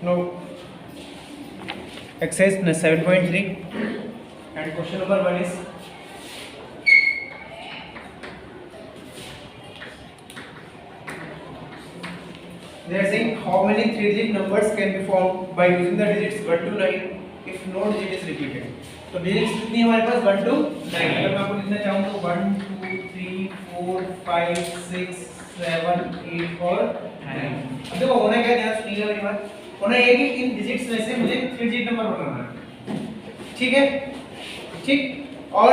No. Exercise 7.3 and question number 1 is they are saying how many 3-digit numbers can be formed by using the digits 1 to 9 if no digit is repeated. तो digits कितनी हमारे पास 1 to 9। अगर मैं आपको लिखना चाहूँ तो 1 2 3 4 5 6 7 8 और 9। अब देखो होना क्या, ध्यान सुनिएगा मेरी बात। होना ये कि इन डिजिट्स में से मुझे 3 डिजिट नंबर बनाना है, ठीक है? ठीक। और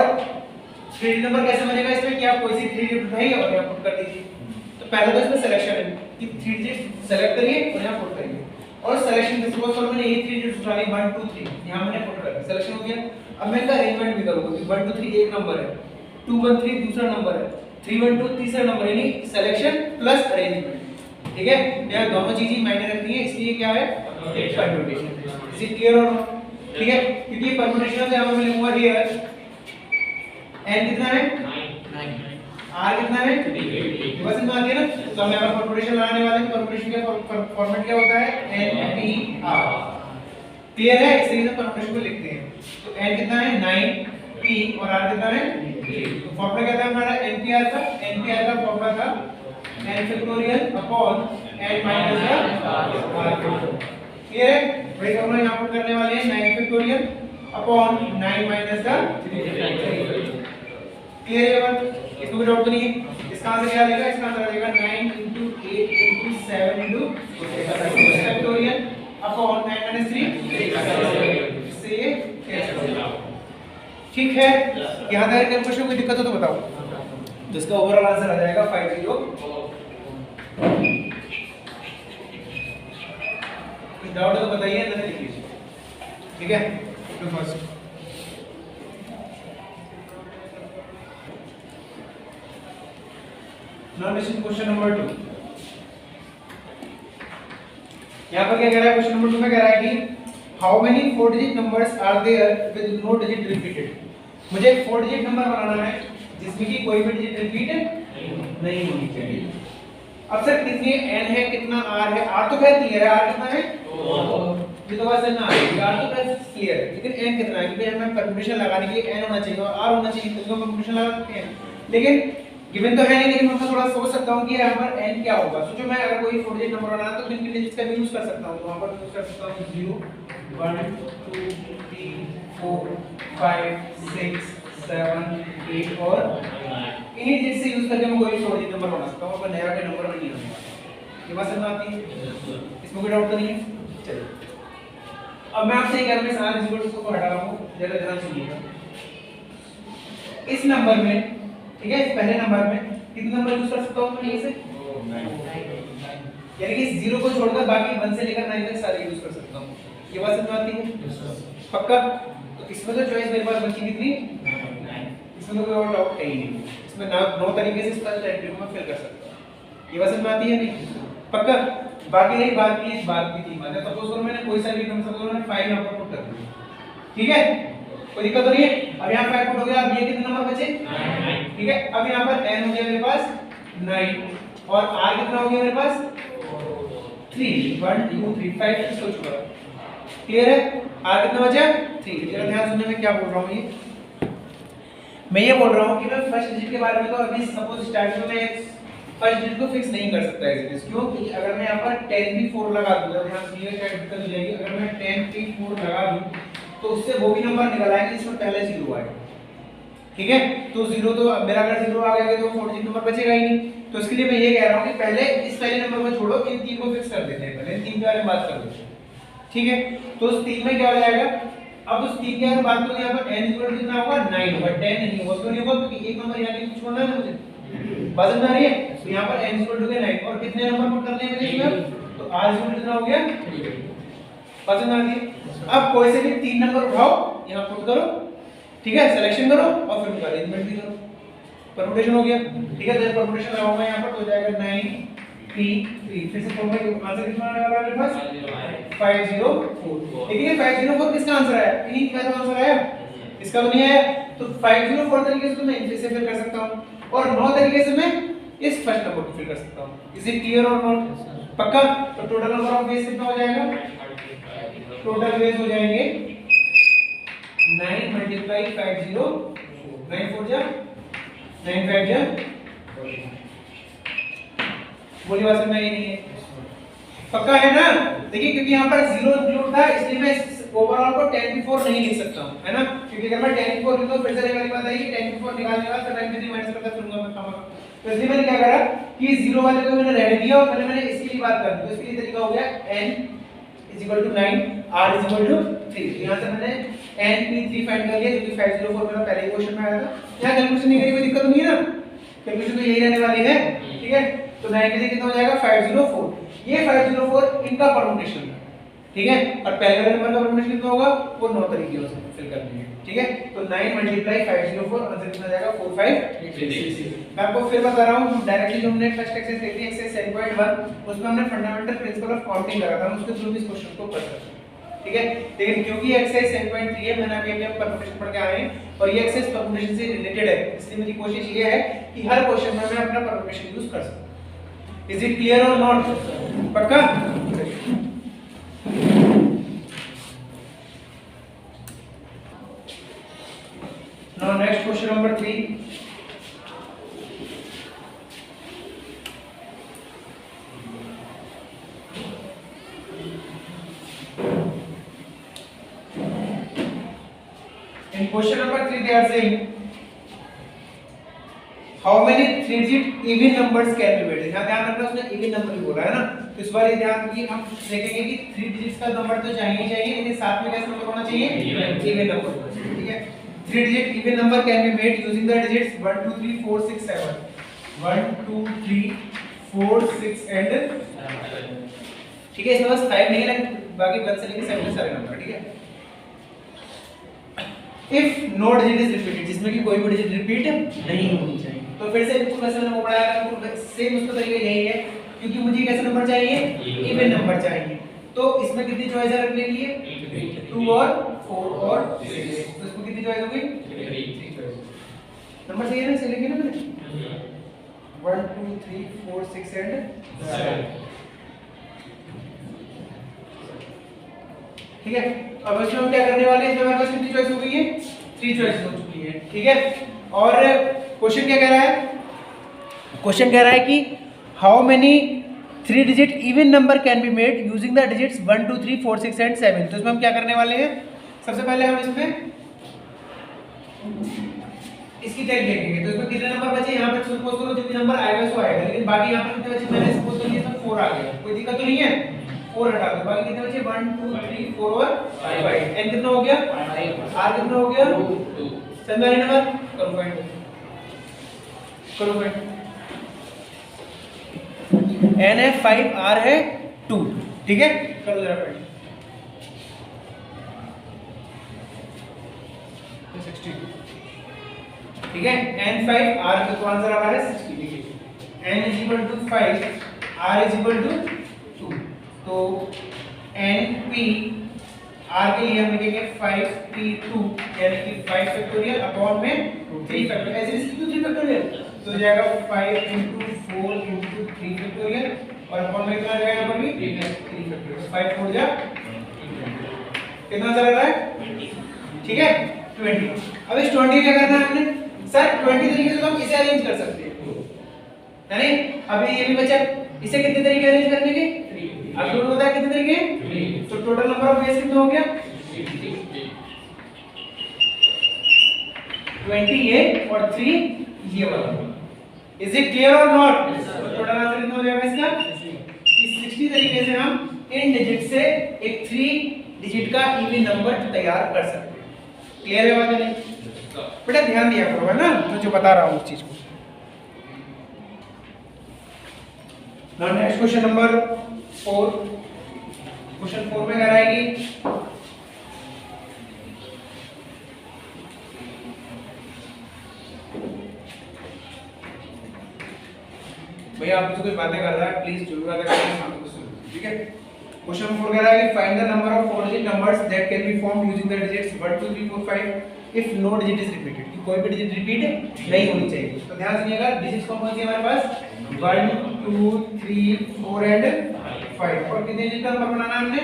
3 डिजिट नंबर कैसे बनेगा इसमें कि आप कोई सी 3 डिजिट उठाइए और यहाँ पुट कर दीजिए। तो पहले तो इसमें सिलेक्शन है कि 3 डिजिट सेलेक्ट करिए और यहाँ पुट करिए। और सिलेक्शन के सपोज फॉर मैंने ये 3 डिजिट उठा ली 1 2 3, यहाँ मैंने पुट कर दिया, सिलेक्शन हो गया। अब मैं इसका अरेंजमेंट भी करूंगा कि 1 2 3 एक नंबर है, 2 1 3 दूसरा नंबर है, 3 1 2 तीसरा नंबर, यानी सिलेक्शन प्लस अरेंजमेंट। ठीक है, यहाँ दोनों चीजें मायने रखती हैं, इसलिए क्या है एक परम्यूटेशन। इज इट क्लियर और ठीक है? क्योंकि ये परम्यूटेशन है तो यहाँ मैं लिखूंगा हियर n कितना है 9, r कितना है 8। बस इतना आ गया ना। तो हम यहाँ पर परम्यूटेशन लगाने वाले हैं। परम्यूटेशन का फॉर्मेट क्या होता है n p r। क्लियर है? इस तरीके से परम्यूटेशन को लिखते हैं। तो n कितना है 9 p और r कितना है 8। तो फॉर्मूला क्या था हमारा npr का? npr का फॉर्मूला था n factorial upon n minus r। Clear है? वही फॉर्मूला यहां पर करने वाले हैं 9 factorial upon 9 minus the 3। Clear है बात? इसको भी डाउट नहीं है। इसका आंसर क्या आएगा? इसका आंसर आएगा 9 into 8 into 7 into factorial upon 9 minus 3 से कैंसिल। ठीक है? यहां तक कैलकुलेशन कोई दिक्कत हो तो बताओ। तो इसका ओवरऑल आंसर आ जाएगा 50। डाउट तो बताइए, नहीं लिख लीजिए। ठीक है? तो first now listen question number 2। यहां पर क्या कह रहा है? क्वेश्चन नंबर 2 में कह रहा है कि how many 4 digit numbers are there with no digit repeated. मुझे एक 4 डिजिट नंबर बनाना है जिसमें कि कोई भी डिजिट रिपीट नहीं होनी चाहिए। अब सर कितने n है, कितना r है? r तो खैर क्लियर है, r कितना है 2। ये तो बस ना r तो बस क्लियर है, लेकिन n कितना है? क्योंकि हमें परम्यूटेशन लगाने के लिए n होना चाहिए और r होना चाहिए, तो हम परम्यूटेशन लगा सकते हैं। लेकिन गिवन तो है नहीं, लेकिन मैं थोड़ा सोच सकता हूं कि यहाँ पर n क्या होगा। सोचो मैं अगर कोई 4 डिजिट नंबर बनाना है तो किन किन डिजिट्स का यूज कर सकता हूं। तो वहां पर यूज कर सकता हूं 0 1 2 3 4 5 6 7 8 और इन्हीं डिजिट से यूज करके मैं कोई 4 डिजिट नंबर बना सकता हूं। पर नया कोई नंबर नहीं होगा। ये बात समझ में आती है? इसमें कोई डाउट तो नहीं है? चलिए अब मैं आपसे ये कह रहा हूं मैं सारे डिजिट्स को हटा रहा हूं, जरा ध्यान सुनिएगा। इस नंबर में, ठीक है, इस पहले नंबर में कितने नंबर यूज कर सकता हूं मैं? ये से 9, यानी कि 0 को छोड़कर बाकी 1 से लेकर 9 तक सारे यूज कर सकता हूं। ये बात समझ में आती है? पक्का? तो इसमें तो चॉइस मेरे पास बची कितनी 9। इसमें तो कोई और डाउट है ही नहीं। इसमें 9 तरीके से इसका एंट्री को मैं फिल कर सकता हूं। ये बात समझ में आती है नहीं? पक्का? बाकी रही बात की, इस बात की थी बात है। सपोज करो मैंने कोई सा भी नंबर, सपोज मैंने 5 यहां पर पुट कर दिया, ठीक है? कोई दिक्कत तो नहीं है? अब यहाँ 5 पुट हो गया। अब ये कितने नंबर बचे 9, ठीक है? अब यहाँ पर n हो गया मेरे पास 9 और r कितना हो गया मेरे पास 3 1 2 3 5 6 हो चुका। क्लियर है? r कितना बचा 3। जरा ध्यान सुनने में क्या बोल रहा हूँ। मैं ये बोल रहा हूँ कि मैं फर्स्ट डिजिट के बारे में तो अभी सपोज स्टार्टिंग में फर्स्ट डिजिट को फिक्स नहीं कर सकता है। क्यों? क्योंकि अगर मैं यहाँ पर 10 भी 4 लगा दूंगा, ध्यान सुनिएगा क्या दिक्कत हो जाएगी। अगर मैं 10 भी 4 लगा दूं तो उससे वो भी नंबर निकल आएंगे जिसमें पहले 0 आए, ठीक है? तो 0 तो मेरा अगर 0 आ गया तो 4 डिजिट नंबर बचेगा ही नहीं। तो इसके लिए मैं ये कह रहा हूँ कि पहले इस पहले नंबर को छोड़ो, इन 3 को फिक्स कर देते हैं। पहले इन 3 के बारे में बात कर लेते हैं, ठीक है? तो उस 3 में क्या हो जाएगा? अब उस 3 के बारे में बात करें, यहाँ पर n इक्वल कितना होगा 9 होगा। 10 नहीं होगा, क्यों नहीं होगा? क्योंकि एक नंबर यहाँ पे छोड़ना है ना मुझे, बात समझ आ रही है? तो यहाँ पर n इक्वल टू 9 और कितने नंबर पुट करने हैं मुझे इसमें? तो r इक्वल कितना हो गया 3। बात समझ आ रही है? अब कोई से भी 3 नंबर उठाओ, यहाँ पुट करो, ठीक है? सिलेक्शन करो और फिर उनका अरेंजमेंट भी करो। परम्यूटेशन हो गया, ठीक है? तो परम्यूटेशन लगाऊंगा यहाँ पर तो हो जाएगा 9 p 3। फिर से फॉर्मूला आंसर कितना आने वाला है मेरे पास 504। लेकिन ये 504 किसका आंसर आया? इन्हीं का तो आंसर आया, इसका तो नहीं आया। तो 504 तरीके से तो मैं इनसे फिल कर सकता हूं और 9 तरीके से मैं इस फर्स्ट नंबर को फिल कर सकता हूं। इज इट क्लियर और नॉट? पक्का? तो टोटल नंबर ऑफ वेज कितना हो जाएगा टोटल वेज हो जाएंगे 9 मल्टीप्लाई 50 9 4 जा 9 5 जा बोली बात समझ में आई नहीं है? पक्का है ना? देखिए क्योंकि यहाँ पर 0 इंक्लूड था इसलिए मैं ओवरऑल को 10 की 4 नहीं लिख सकता हूँ, है ना? क्योंकि अगर मैं 10 की 4 लिखूं फिर से एक वाली बात आएगी 10 की 4 निकालने के बाद फिर 9 माइनस करता फिरूंगा मैं खामा। तो इसलिए मैंने क्या करा कि 0 वाले को मैंने रहने दिया और पहले मैंने इसके लिए बात कर दी। तो इसके लिए तरीका हो गया n = 9 r = 3। यहां से मैंने n p3 फाइंड कर लिया क्योंकि 504 मेरा पहले ही क्वेश्चन में आया था। यहां कैलकुलेशन नहीं करी कोई दिक्कत नहीं है ना? कैलकुलेशन तो यही रहने वाली है, ठीक है? तो 9 के लिए कितना हो जाएगा 504। ये 504 इनका परमुटेशन है, ठीक है? और पहले वाले नंबर का परमुटेशन कितना होगा वो 9 तरीके से फिल कर देंगे, ठीक है? तो 9 × 504 आंसर कितना जाएगा 4586। मैं आपको फिर बता रहा हूं डायरेक्टली जो हमने फर्स्ट एक्सरसाइज देखी है एक्सरसाइज 7.1 उसमें हमने फंडामेंटल प्रिंसिपल ऑफ काउंटिंग करा था, हम उसके थ्रू भी इस क्वेश्चन को कर सकते हैं, ठीक है? लेकिन क्योंकि एक्सरसाइज 7.3 है मैंने अभी परमुटेशन पढ़ के आए हैं और ये एक्सरसाइज परमुटेशन से रिलेटेड है, इसलिए मेरी कोशिश ये है कि हर क्वेश्चन में मैं अपना परमुटेशन यूज कर सकूं। Is it clear or not? पक्का? Now next question number 3. In question number 3 they are saying how many 3-digit even numbers can be made? यहाँ ध्यान रखना उसने even नंबर ही बोला है ना, तो इस बार ये ध्यान कि हम देखेंगे कि 3 डिजिट्स का नंबर तो चाहिए चाहिए, इन्हें साथ में कैसा नंबर होना चाहिए even नंबर, ठीक है? 3 digit even number can be made using the digits 1 2 3 4 6 7 1 2 3 4 6 and ठीक है? इसमें बस 5 नहीं है लेकिन बाकी 1 से लेकर 7 सारे नंबर, ठीक है? If no digit is repeated, जिसमें कि कोई भी डिजिट रिपीट नहीं होनी चाहिए, तो फिर से बिल्कुल वैसे मैंने पढ़ाया सेम उसका तरीका यही है क्योंकि मुझे कैसा नंबर चाहिए इवन नंबर चाहिए। तो इसमें कितनी चॉइस है रखने के लिए 2 और 4 और 6, तो इसमें कितनी चॉइस होगी 3 चॉइस। नंबर सही है ना? सही लिखे ना मैंने 1 2 3 4 6 एंड 7, ठीक है? अब इसमें हम क्या करने वाले हैं, इसमें हमारे पास कितनी चॉइस हो गई है 3 चॉइस हो चुकी है, ठीक है? और क्वेश्चन क्या कह रहा है? क्वेश्चन कह रहा है कि how many 3 digit even number can be made using the digits 1 2 3 4 6 and 7। तो इसमें हम क्या करने वाले हैं, सबसे पहले हम इसमें इसकी टेक देखेंगे। तो इसमें कितने नंबर बचे, यहाँ पे सपोज करो जो भी नंबर आएगा सो आएगा, लेकिन बाकी यहाँ पर कितने बचे मैंने सपोज कर लिया इसमें 4 आ गया, कोई दिक्कत तो नहीं है? 4 हटा दो, बाकी कितने बचे 1 2 3 4 और 5। n कितना हो गया 5, r कितना हो गया 2, चंदा नंबर करो फाइंड, करो फाइंड। n है 5, r है 2, ठीक है? करो जरा फाइंड। 60, ठीक है? n 5 r का तो आंसर आ रहा है 60, देखिए n = 5 r = 2, तो np r के लिए हम लिखेंगे 5p2 यानी कि 5 फैक्टोरियल अपॉन में 3 फैक्टोरियल, ऐसे इसकी 3 फैक्टोरियल तो जाएगा 5 × 4 × 3 फैक्टोरियल और अपॉन में कितना जाएगा पर भी 3 फैक्टोरियल, 5 4 जा कितना चल रहा है, ठीक है 20। अब इस 20 क्या करना है हमने सर 20 तरीके से तो हम इसे अरेंज कर सकते हैं, यानी अभी ये भी बचा, इसे कितने तरीके अरेंज करने के, अब टोटल होता है कितने तरीके, तो टोटल नंबर ऑफ वेज कितना हो गया 20 ये और 3 ये वाला। इज इट क्लियर और नॉट? टोटल आंसर कितना हो जाएगा इसका, इस 60 तरीके से हम इन डिजिट से एक 3 डिजिट का इवन नंबर तैयार कर सकते हैं। क्लियर है बात नहीं? बेटा ध्यान दिया करो, है ना, मैं जो बता रहा हूं उस चीज को। Now next question number 4, question 4 में क्या आएगी, भैया आप मुझसे कोई बातें कर रहा है प्लीज जो भी बातें कर रहे हैं सामने सुनो, ठीक है? क्वेश्चन 4 कह रहा है कि find the number of 4 digit numbers that can be formed using the digits 1 2 3 4 5 if no digit is repeated, कि कोई भी डिजिट रिपीट नहीं होनी चाहिए। तो ध्यान सुनिएगा, डिजिट्स कौन कौन सी है हमारे पास 1 2 3 4 एंड 5, 5 और कितने डिजिट का नंबर बनाना है हमने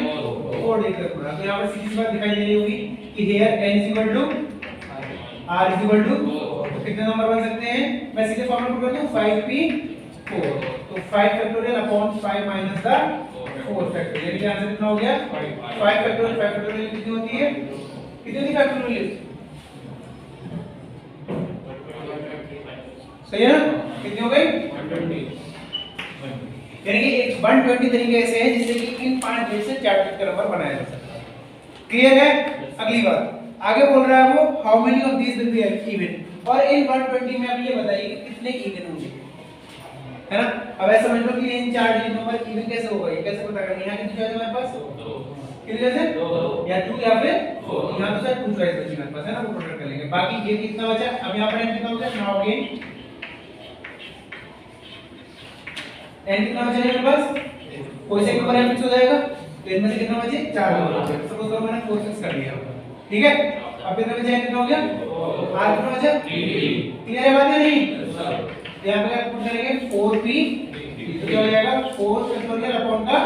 4 डिजिट का बनाना। तो यहाँ पर सीधी सी बात दिखाई दे रही होगी कि हियर n r तो कितने नंबर बन सकते हैं? मैं सीधे फॉर्मूला पुट करता हूं 5p4 तो 5 factorial upon 5 minus the 4 factorial. ये आंसर कितना हो गया 5 फैक्टोरियल कितनी होती है? कितनी होती है फैक्टोरियल? सही है ना? कितनी हो गई 120। यानी कि एक 120 तरीके ऐसे हैं जिससे कि इन 5 डिजिट से 4 डिजिट का नंबर बनाया जा सकता है। क्लियर है? अगली बात आगे बोल रहा है वो how many of these will be even, और इन 120 में अब ये बताइए कि कितने इवन होंगे, है ना? अब ऐसा समझ लो कि इन 4 डिजिट नंबर इवन कैसे होगा, ये कैसे पता करेंगे? यहां कितनी चॉइस है हमारे पास? 2 कितने जैसे 2 या 2 या फिर 4। यहां तो सर 2 चॉइस बची हमारे पास, है ना? वो प्रोडक्ट कर लेंगे। बाकी ये कितना बचा? अब यहां पर n कितना बचा? नाउ अगेन n कितना बचा है मेरे पास? कोई से एक नंबर फिक्स हो जाएगा तो इनमें से कितना बचे? 4 नंबर। सपोज करो मैंने 4 फिक्स कर दिया, ठीक है? अब कितना बचा? कितना हो गया? r कितना बचा? 3। क्लियर है बात या नहीं? यहां पे आप पुट करेंगे 4p तो क्या हो जाएगा 4 फैक्टोरियल अपॉन का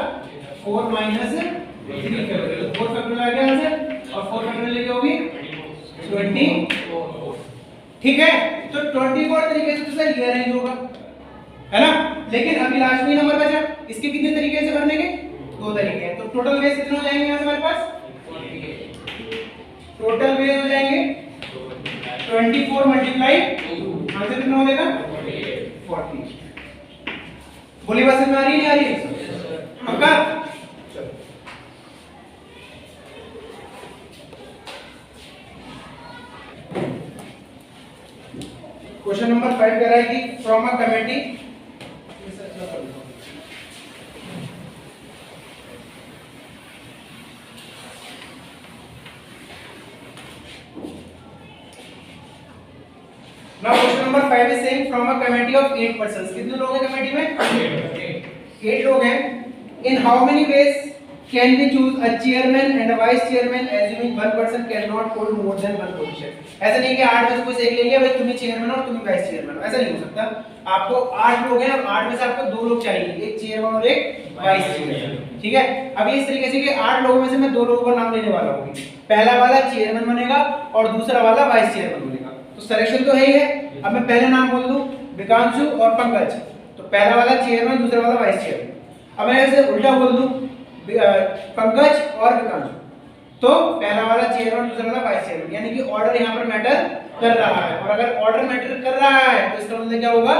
4 माइनस 3 फैक्टोरियल। 4 फैक्टोरियल आ गया आंसर और 4 फैक्टोरियल लेके होगी 24। ठीक है? तो 24 तरीके से तो सर ये अरेंज होगा, है ना? लेकिन अभी लास्ट में नंबर बचा, इसके कितने तरीके से भरने के? 2 तरीके हैं। तो टोटल वेज कितने हो जाएंगे यहां से हमारे पास? टोटल वेज हो जाएंगे 24 मल्टीप्लाई 2 आंसर कितना हो जाएगा 40। बोली बात समझ में आ रही है नहीं आ रही है? पक्का? चलो क्वेश्चन नंबर 5 कह रहा है कि from a committee Now question number 5 is saying from a committee of 8 persons. कितने लोग हैं कमेटी में? 8 लोग हैं. In how many ways can we choose a chairman and a vice chairman assuming one person cannot hold more than one position? ऐसा नहीं कि 8 में से कोई एक ले लिया भाई तुम ही चेयरमैन और तुम ही वाइस चेयरमैन, ऐसा नहीं हो सकता। आपको 8 लोग हैं और 8 में से आपको 2 लोग चाहिए, एक चेयरमैन और एक वाइस चेयरमैन, ठीक है? अब इस तरीके से कि 8 लोगों में से मैं 2 लोगों का नाम लेने वाला हूँ। पहला वाला चेयरमैन बनेगा और दूसरा वाला वाइस चेयरमैन बनेगा। तो सिलेक्शन तो है ही है। अब मैं पहले नाम बोल दूं विकांशु और पंकज, तो पहला वाला चेयरमैन दूसरा वाला वाइस चेयरमैन। अब मैं ऐसे उल्टा बोल दूं पंकज और विकांशु, तो पहला वाला चेयरमैन दूसरा वाला वाइस चेयरमैन, यानी कि ऑर्डर यहां पर मैटर कर रहा है। और अगर ऑर्डर मैटर कर रहा है तो इसका मतलब क्या होगा?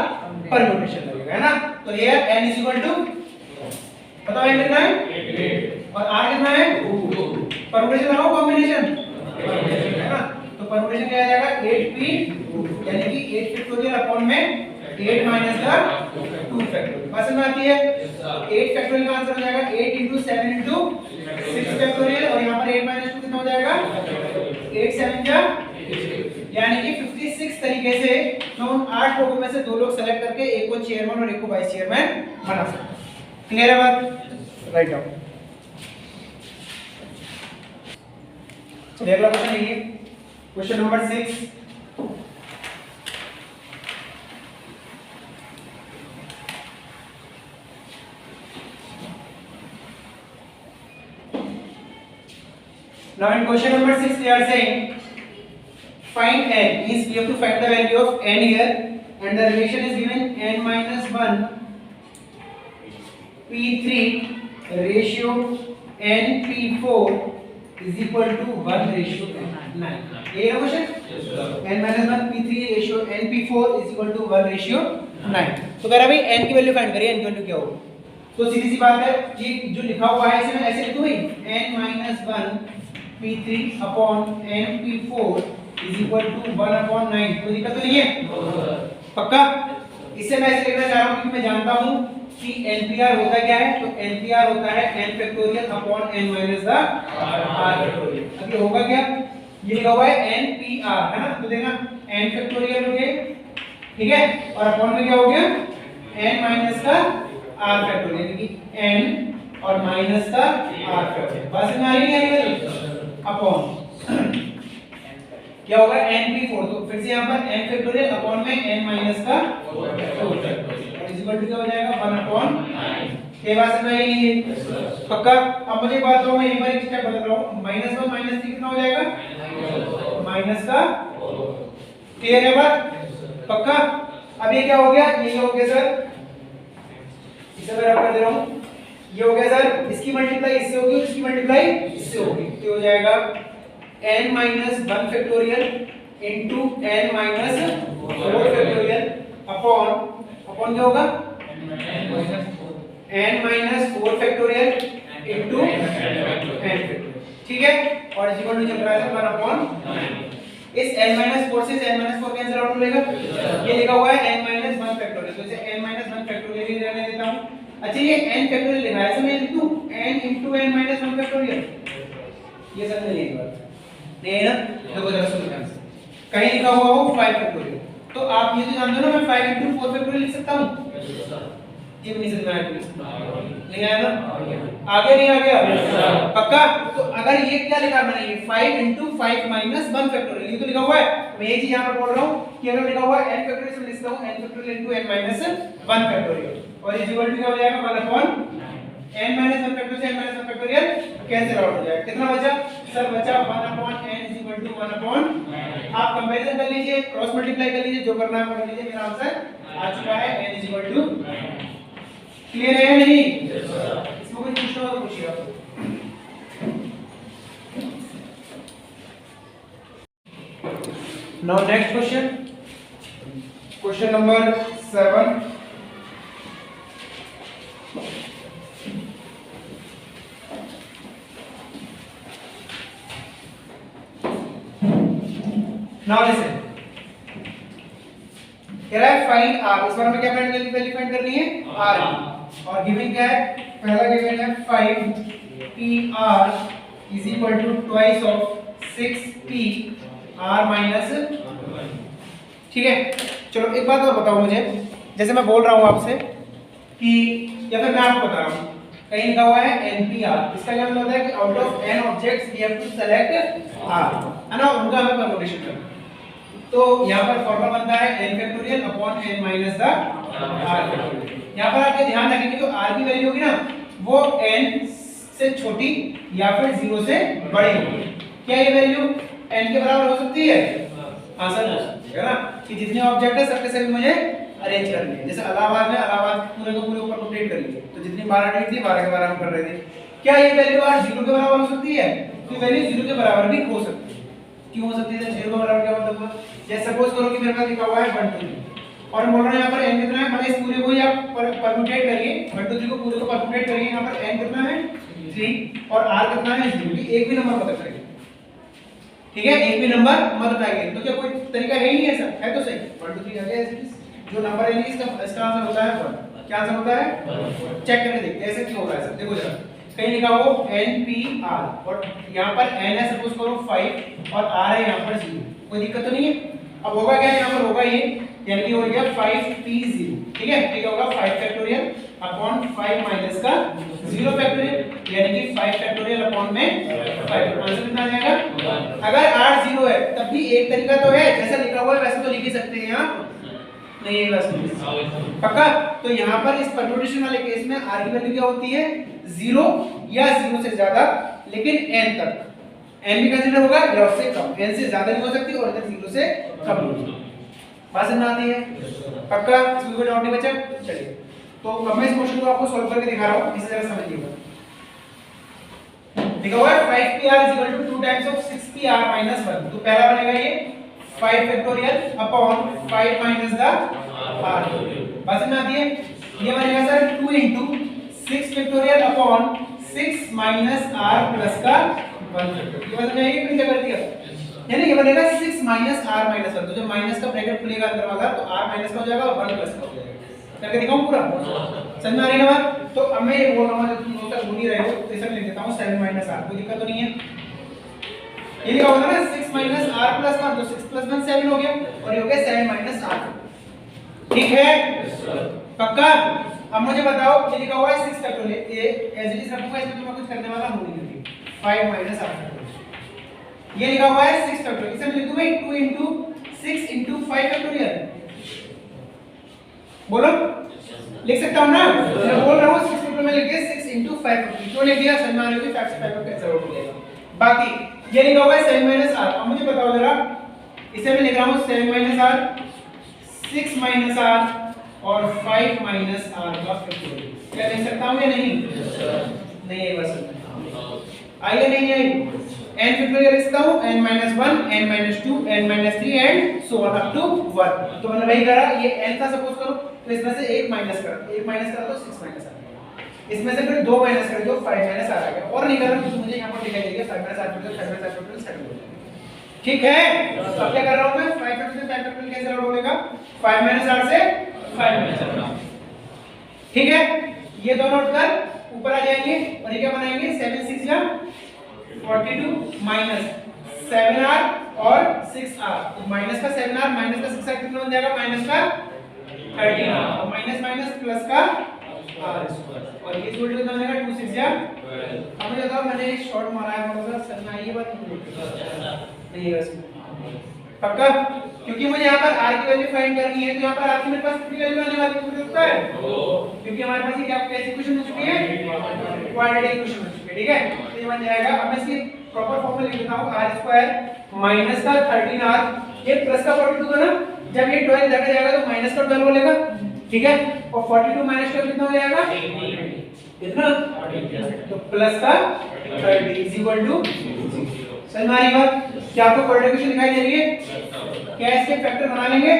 परम्यूटेशन लगेगा, है ना? तो ये n बताओ n कितना है 8 और r कितना है 2। परम्यूटेशन लगाओ कॉम्बिनेशन, है ना? तो परम्यूटेशन क्या आ जाएगा 8p यानी कि 8 फैक्टोरियल अपॉन में 8 माइनस का 2 फैक्टोरियल। बात समझ में आती है? 8 फैक्टोरियल का आंसर हो जाएगा 8 into 7 into 6 फैक्टोरियल और यहां पर 8 माइनस 2 कितना हो जाएगा 8 7 जा, यानी कि 56 तरीके से जो उन 8 लोगों में से 2 लोग सेलेक्ट करके एक को चेयरमैन और एक को वाइस चेयरमैन बना सकते हैं। क्लियर है बात? Write down. चलिए अगला क्वेश्चन देखिए, question number 6। Now in question number 6 they are saying find n, means we have to find the value of n here and the relation is given n minus 1 p3 ratio n p4 is equal to 1 ratio 9. ये है question? yes sir. n minus 1 p3 ratio n p4 is equal to 1 ratio 9. तो कह रहा भाई n की value find करिए, n की value क्या होगी? तो सीधी सी बात है, ये जो लिखा हुआ है इसे मैं ऐसे लिखूं ही n minus 1 p3 upon n p4 is equal to 1 upon 9। कोई दिक्कत तो नहीं है? पक्का? इससे मैं ऐसे लिखना चाह रहा हूं क्योंकि मैं जानता हूं कि npr होता क्या है, तो npr होता है n factorial upon n minus the r factorial. अब ये होगा क्या? ये लिखा हुआ है npr, है ना? तो देखना n फैक्टोरियल हो गया, ठीक है? और अपॉन में क्या हो गया n माइनस का r फैक्टोरियल, यानी कि n और माइनस का r फैक्टोरियल। बस में आ रही है अपॉन क्या होगा np4, तो फिर से यहां पर n फैक्टोरियल अपॉन में n माइनस का 4 फैक्टोरियल इज इक्वल टू क्या हो जाएगा 1 अपॉन 9। ये बात समझ आई नहीं? पक्का? अब मुझे बात बताओ, मैं एक बार एक स्टेप बदल रहा हूँ, -1 -3 कितना हो जाएगा? माइनस का। क्लियर है बात? पक्का? अब ये क्या हो गया? ये हो गया सर, इसे मैं रख कर दे रहा हूँ, ये हो गया सर, इसकी मल्टीप्लाई इससे होगी, इसकी मल्टीप्लाई इससे होगी, तो हो जाएगा n-1 factorial into n-4 factorial upon क्या होगा? n-4 factorial into n factorial, ठीक है? और इस इक्वल टू चल रहा है 1/9। इस n-4 से n-4 कैंसिल आउट हो जाएगा, ये लिखा हुआ है n-1 फैक्टोरियल, तो इसे n-1 फैक्टोरियल ही रहने देता हूं। अच्छा, ये n फैक्टोरियल लिखा है, ऐसे मैं लिख दूं n इनटू n-1 फैक्टोरियल, ये सब नहीं है बात, नहीं है ना? देखो जरा सुनो ध्यान से, कहीं लिखा हुआ हो 5 फैक्टोरियल, तो आप ये तो जानते हो ना, मैं 5 इनटू 4 फैक्टोरियल लिख सकता हूं, ये भी नहीं समझ में आया? नहीं आया ना? आगे नहीं आ गया? पक्का? तो अगर ये क्या लिखा मैंने, ये 5 इनटू 5 माइनस 1 फैक्टोरियल, ये तो लिखा हुआ है, मैं ये चीज यहां पर बोल रहा हूं कि अगर लिखा हुआ है n फैक्टोरियल, से लिखता हूं n factorial into n minus 1 factorial, और इस इक्वल टू क्या हो जाएगा? 1/n माइनस 1 फैक्टोरियल से n minus 1 factorial cancel out हो जाएगा। कितना बचा सर? बचा 1/n इज इक्वल टू 1/, आप कंपैरिजन कर लीजिए, क्रॉस मल्टीप्लाई कर लीजिए, जो करना है वो कर लीजिए, मेरा आंसर आ चुका है n is equal to. Clear है या नहीं? इसमें कुछ पूछना हो तो पूछिए आप। Now next question, question number 7। Now listen, कह रहा है फाइंड r, इस बार हमें क्या वैल्यू फाइंड करनी है? r की, और गिवन क्या है? पहला गिवन है 5pr is equal to twice of 6pr minus, ठीक है? चलो एक बात और बताओ मुझे, जैसे मैं बोल रहा हूं आपसे कि, या फिर मैं आपको बता रहा हूं, कहीं लिखा हुआ है npr, इसका क्या मतलब होता है कि out of n objects we have to select r, है ना? उनका हमें परमुटेशन करना है, तो यहाँ पर फॉर्मूला बनता है n factorial upon n minus the r factorial. यहाँ पर आप ये ध्यान रखेंगे, जो r की वैल्यू होगी ना, वो n से छोटी या फिर 0 से बड़ी होगी। क्या ये वैल्यू n के बराबर हो सकती है? हाँ सर, हो सकती है ना, कि जितने ऑब्जेक्ट है सबके सभी मुझे अरेंज करने हैं। जैसे इलाहाबाद में, इलाहाबाद पूरे को पूरे ऊपर रोटेट कर लीजिए, तो जितनी 12 डेट थी 12 के बराबर हम कर रहे थे। क्या ये वैल्यू r 0 के बराबर हो सकती है? तो वैल्यू 0 के बराबर भी हो सकती है। क्यों हो सकती है? 0 के बराबर क्या मतलब हुआ? जैसे सपोज करो कि मेरे पास लिखा हुआ है 1 2 3, और बोल रहे हैं यहाँ पर n कितना है, मतलब इस पूरे को ही आप परम्यूटेट करिए, 1 2 3 को पूरे को परम्यूटेट करिए, यहाँ पर n कितना है 3 और r कितना है 0, एक भी नंबर मत रखिए, ठीक है? एक भी नंबर मत उठाइए, तो क्या कोई तरीका है ही नहीं ऐसा? है तो सही, 1 2 3 आ गया, जो नंबर है इसका आंसर होता है 1। क्या आंसर होता है? चेक करके देखते हैं ऐसे क्यों होगा ऐसा। देखो जरा, कहीं लिखा हो NPR और यहाँ पर n है सपोज करो 5 और r है यहाँ पर 0, कोई दिक्कत तो नहीं है? अब होगा क्या, यहाँ पर होगा ये, यानी कि हो गया 5p0, ठीक है? ठीक होगा 5 फैक्टोरियल अपॉन 5 माइनस का 0 फैक्टोरियल, यानी कि 5 फैक्टोरियल अपॉन में 5, आंसर कितना आ जाएगा? अगर r 0 है तब भी एक तरीका तो है, जैसा लिखा हुआ है वैसे तो लिख ही सकते हैं यहाँ, नहीं है बस पक्का? तो यहाँ पर इस परम्यूटेशन वाले केस में r की वैल्यू क्या होती है? 0 या 0 से ज्यादा, लेकिन n तक, n भी कंसीडर होगा या उससे कम, n से ज्यादा भी हो सकती है और इधर 0 से कम भी हो सकती है। बात समझ आती है? पक्का? इसमें कोई डाउट नहीं बचा? चलिए, तो अब मैं इस क्वेश्चन को आपको सॉल्व करके दिखा रहा हूं, इसे जरा समझिएगा। लिखा हुआ है 5pr is equal to 2 times of 6pr minus 1, तो पहला बनेगा ये 5 factorial upon 5 minus the r, बात समझ आती है? ये बनेगा sir 2 into 6 factorial upon 6 minus r plus का 1 फैक्टोरियल, ये बात समझ क्या कर दिया? यानी ये बनेगा 6 माइनस r माइनस 1, तो जब माइनस का ब्रैकेट खुलेगा अंदर वाला तो r माइनस का हो जाएगा और 1 प्लस का हो जाएगा। करके दिखाऊं पूरा? समझ में आ रही है ना बात? तो अब मैं ये बोल रहा हूं, जब तुम दोस्त भूल ही रहे हो तो इसे मैं लिख देता हूं 7 माइनस r, कोई दिक्कत तो नहीं है? ये लिखा होगा ना 6 माइनस r प्लस 1, तो 6 प्लस 1 7 हो गया, और ये हो गया 7 माइनस r, ठीक है? पक्का? अब मुझे बताओ, ये लिखा हुआ है 6 फैक्टोरियल, ये एज इट इज रखूंगा, इसमें तो मैं कुछ करने वाला हूं नहीं, 5 माइनस r फैक्टोरियल। ये लिखा हुआ है 6 फैक्टोरियल, इसे मैं लिख दूं भाई 2 into 6 into 5 फैक्टोरियल, बोलो लिख सकता हूं ना? मैं बोल रहा हूं 6 फैक्टोरियल में लिखे 6 into 5 फैक्टोरियल, क्यों लिख दिया? समझ में आ रही होगी, 5 से 5 को कैंसिल आउट हो जाएगा। बाकी ये लिखा हुआ है 7 minus r। अब मुझे बताओ जरा, इसे मैं लिख रहा हूँ 7 minus r, 6 minus r और 5 minus r का फैक्टोरियल। क्या लिख सकता हूँ या नहीं? नहीं है बस, आई या नहीं आई? n फैक्टोरियल लिख सकता हूँ, n minus 1, n minus 2, n minus 3 and so on up to 1। तो मैंने वही करा, ये n था सपोज करो, तो इसमें से 1 माइनस करा, 1 माइनस करा तो 6 माइनस आ गया, इसमें से फिर 2 माइनस कर दो 5 माइनस आ गया, और नहीं करना तो मुझे यहाँ पर दिखाई देगा 5 माइनस 8 5 माइनस 8 सेट हो जाएगा। ठीक है, अब क्या कर रहा हूँ मैं? 5 से 5 कैंसिल आउट हो जाएगा, 5 माइनस 8 से 5 माइनस 8। ठीक है, ये दोनों उठकर ऊपर आ जाएंगे और ये क्या बनाएंगे? 7 6 या 42 माइनस 7r और 6r, तो माइनस का 7r माइनस का 6r कितना बन जाएगा? माइनस का 13r और माइनस माइनस प्लस का r स्क्वायर, और ये इक्वल टू कितना बनेगा? 2 6 या 12। अब मुझे बताओ, मैंने एक शॉर्ट मारा है, थोड़ा सा समझ में आई ये बात? नहीं है इसमें पक्का, क्योंकि मुझे यहाँ पर r की वैल्यू फाइंड करनी है, तो यहाँ पर r की मेरे पास कितनी वैल्यू आने वाली है? मुझे लगता है क्योंकि हमारे पास ये क्या कैसी इक्वेशन हो चुकी है? क्वाड्रेटिक इक्वेशन हो चुकी है। ठीक है, तो ये बन जाएगा, अब मैं इसकी प्रॉपर फॉर्म में लिख देता हूँ, r स्क्वायर माइनस का 13r, ये प्लस का 42 था ना, जब ये 12 इधर जाएगा तो माइनस का 12 हो जाएगा। ठीक है, और 42 माइनस 12 कितना हो जाएगा? कितना? तो प्लस का 30 इज इक्वल टू, समझ में आ रही बात? क्या आपको क्वाड्रेटिक दिखाई दे रही है? क्या इसके फैक्टर बना लेंगे?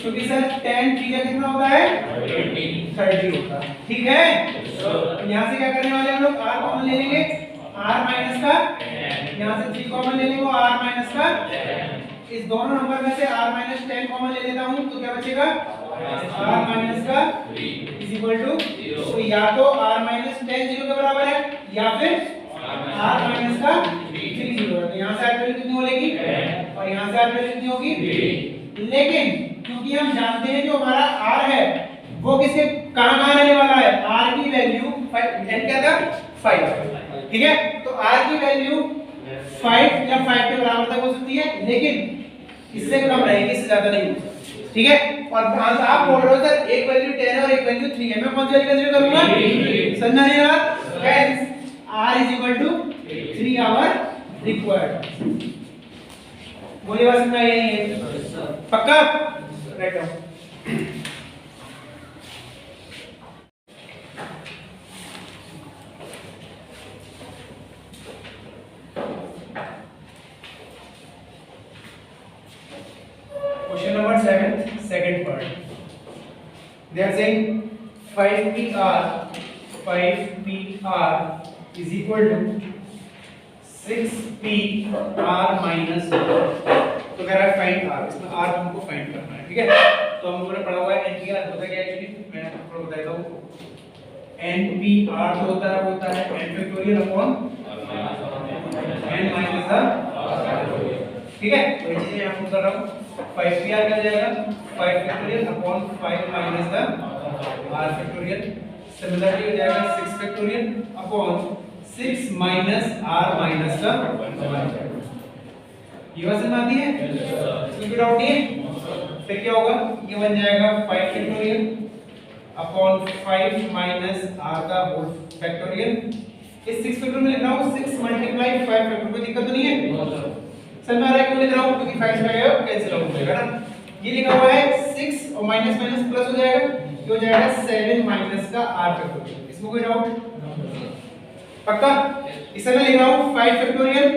क्योंकि सर tan थीटा कितना होता है? 30 होता है। ठीक है, तो यहाँ से क्या करने वाले हम लोग? r कॉमन ले लेंगे, r माइनस का, यहाँ से 3 कॉमन ले लेंगे, r माइनस का, इस दोनों नंबर में से r माइनस 10 कॉमन ले लेता हूँ, तो क्या बचेगा? r माइनस का इज इक्वल टू, तो या तो r माइनस 10 0 के बराबर है, या फिर r माइनस का 3 0 है। तो यहाँ से r वैल्यू कितनी होगी? और यहाँ से r वैल्यू कितनी होगी? लेकिन क्योंकि हम जानते हैं जो हमारा r है वो किसके कहाँ रहने वाला है? r की वैल्यू 5, n क्या था? 5। ठीक है, तो r की वैल्यू 5 या 5 के बराबर तक हो सकती है, लेकिन इससे कम रहेगी, इससे ज्यादा नहीं हो सकती। ठीक है, और आप बोल रहे हो सर एक वैल्यू 10 है और एक वैल्यू 3 है, मैं कौन सी वैल्यू कंसीडर करूंगा? समझा नहीं रहा? Guys r is equal to 3 our required. बोलिए बात समझ आई नहीं है? पक्का? Write down. Question number 7, second part. They are saying 5pr is equal to 6pr minus 1। तो कह रहा है फाइंड r, इसमें r हमको फाइंड करना है। ठीक है, तो हम लोगों ने पढ़ा हुआ है n का होता क्या एक्चुअली, मैं आपको बता देता हूँ। npr जो होता है वो होता है n factorial upon n minus r। ठीक है, तो ये चीजें मैं आपको कर रहा हूँ। 5pr क्या हो जाएगा? 5 factorial upon 5 minus the r factorial. Similarly हो जाएगा 6 factorial upon 6 minus r minus का 1। ये बात समझ आती है? इसमें कोई डाउट नहीं है? फिर क्या होगा? ये बन जाएगा 5 फैक्टोरियल अपॉन 5 माइनस r का होल फैक्टोरियल। इस 6 फैक्टोरियल में लिख रहा हूँ 6 मल्टीप्लाई 5 फैक्टोरियल, कोई दिक्कत तो नहीं है? समझ में आ रहा है क्यों लिख रहा हूँ? क्योंकि 5 से 5 कैंसिल आउट हो जाएगा ना। ये लिखा हुआ है 6 और माइनस माइनस प्लस हो जाएगा, ये हो जाएगा 7 माइनस का r फैक्टोरियल। इसमें कोई डाउट? पक्का? इसे मैं लिख रहा हूँ 5 factorial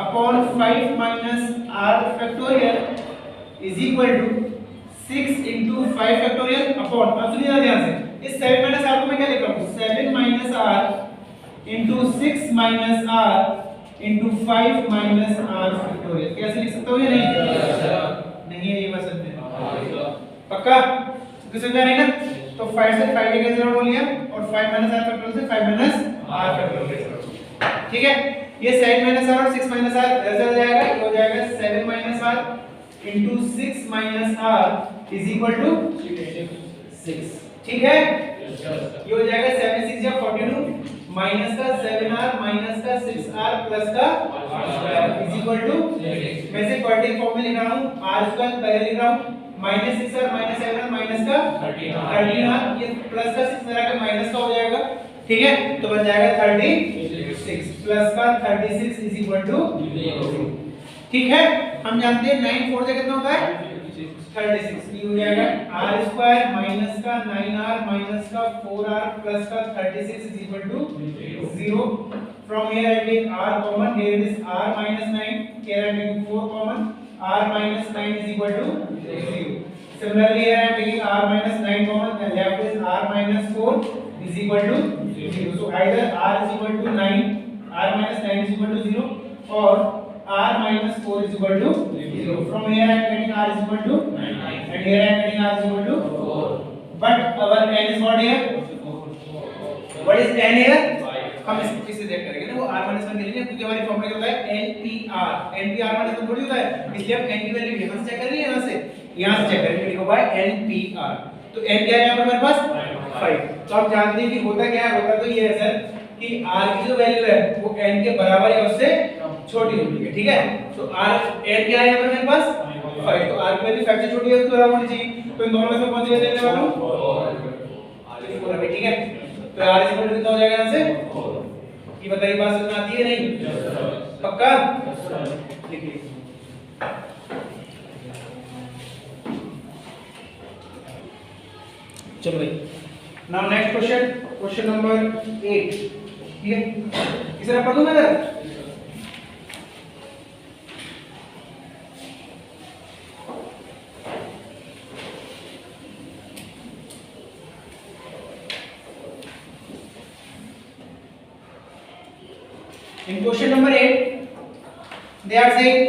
upon 5 minus r factorial is equal to 6 into 5 factorial upon, अब सुनिए ध्यान से, इस 7 माइनस r को मैं क्या लिख रहा हूँ? 7 minus r into 6 minus r into 5 minus r factorial. कैसे लिख सकता हूँ या नहीं? नहीं है ये बात समझ में? पक्का? कुछ समझा नहीं ना? तो 5 से 5 के कैंसिल आउट हो लिया और 5 माइनस r फैक्टोरियल से 5 माइनस r फैक्टोरियल। ठीक है, ये 7 माइनस r और 6 माइनस r कैंसिल हो जाएगा, ये हो जाएगा 7 minus r into 6 minus r is equal to 6। ठीक है, ये हो जाएगा 7 6 या 42 माइनस का 7r माइनस का 6r प्लस का इज इक्वल टू, मैं से क्वाड्रेटिक फॉर्म में लिख रहा हूँ, r स्क्वायर पहले लिख रहा हूँ -6 और -7 माइनस का 13 ये प्लस का 6 मेरा का माइनस का हो जाएगा, ठीक है। तो बन जाएगा 36 प्लस का 36 इज इक्वल टू 0, ठीक है। हम जानते हैं 9 4 से कितना होता है 36, ये हो जाएगा r स्क्वायर माइनस का 9r माइनस का 4r प्लस का 36 is equal to 0। From here I take r common, here it is r minus 9, here I am taking 4 common, r minus 9 is equal to 0। Similarly here I am taking r minus 9 common, and left is r minus 4 is equal to 0। So either r is equal to 9, r minus 9 is equal to 0, or r minus 4 is equal to 0। From here I am getting r is equal to 9, and here I am getting r is equal to 4, but our n is what here, what is n here, हम इससे check करेंगे ना, वो r minus 1 के लिए, क्योंकि हमारी formula क्या होता है npr minus 1 थोड़ी होता है, इसलिए हम n की वैल्यू यहां से चेक करेंगे, यहां से चेक करेंगे, लिखो बाय npr। तो n क्या है यहां पर मेरे पास 5। तो आप जानते हैं कि होता क्या है, होता तो ये है सर कि r की जो वैल्यू है वो n के बराबर या उससे छोटी होती है, ठीक है। तो r n क्या है यहां पर मेरे पास 5, तो r की वैल्यू 5 से छोटी है उसके बराबर होनी चाहिए, तो इन दोनों में से कौन सी वैल्यू लेने वाला हूं 4, ठीक है। तो r इक्वल टू कितना हो जाएगा यहां से, ये बताइए बात समझ आती है नहीं, पक्का लिखिए। चलो भाई, now next question, question number 8, ठीक है। इसे मैं पढ़ दूं मैं in question number 8 they are saying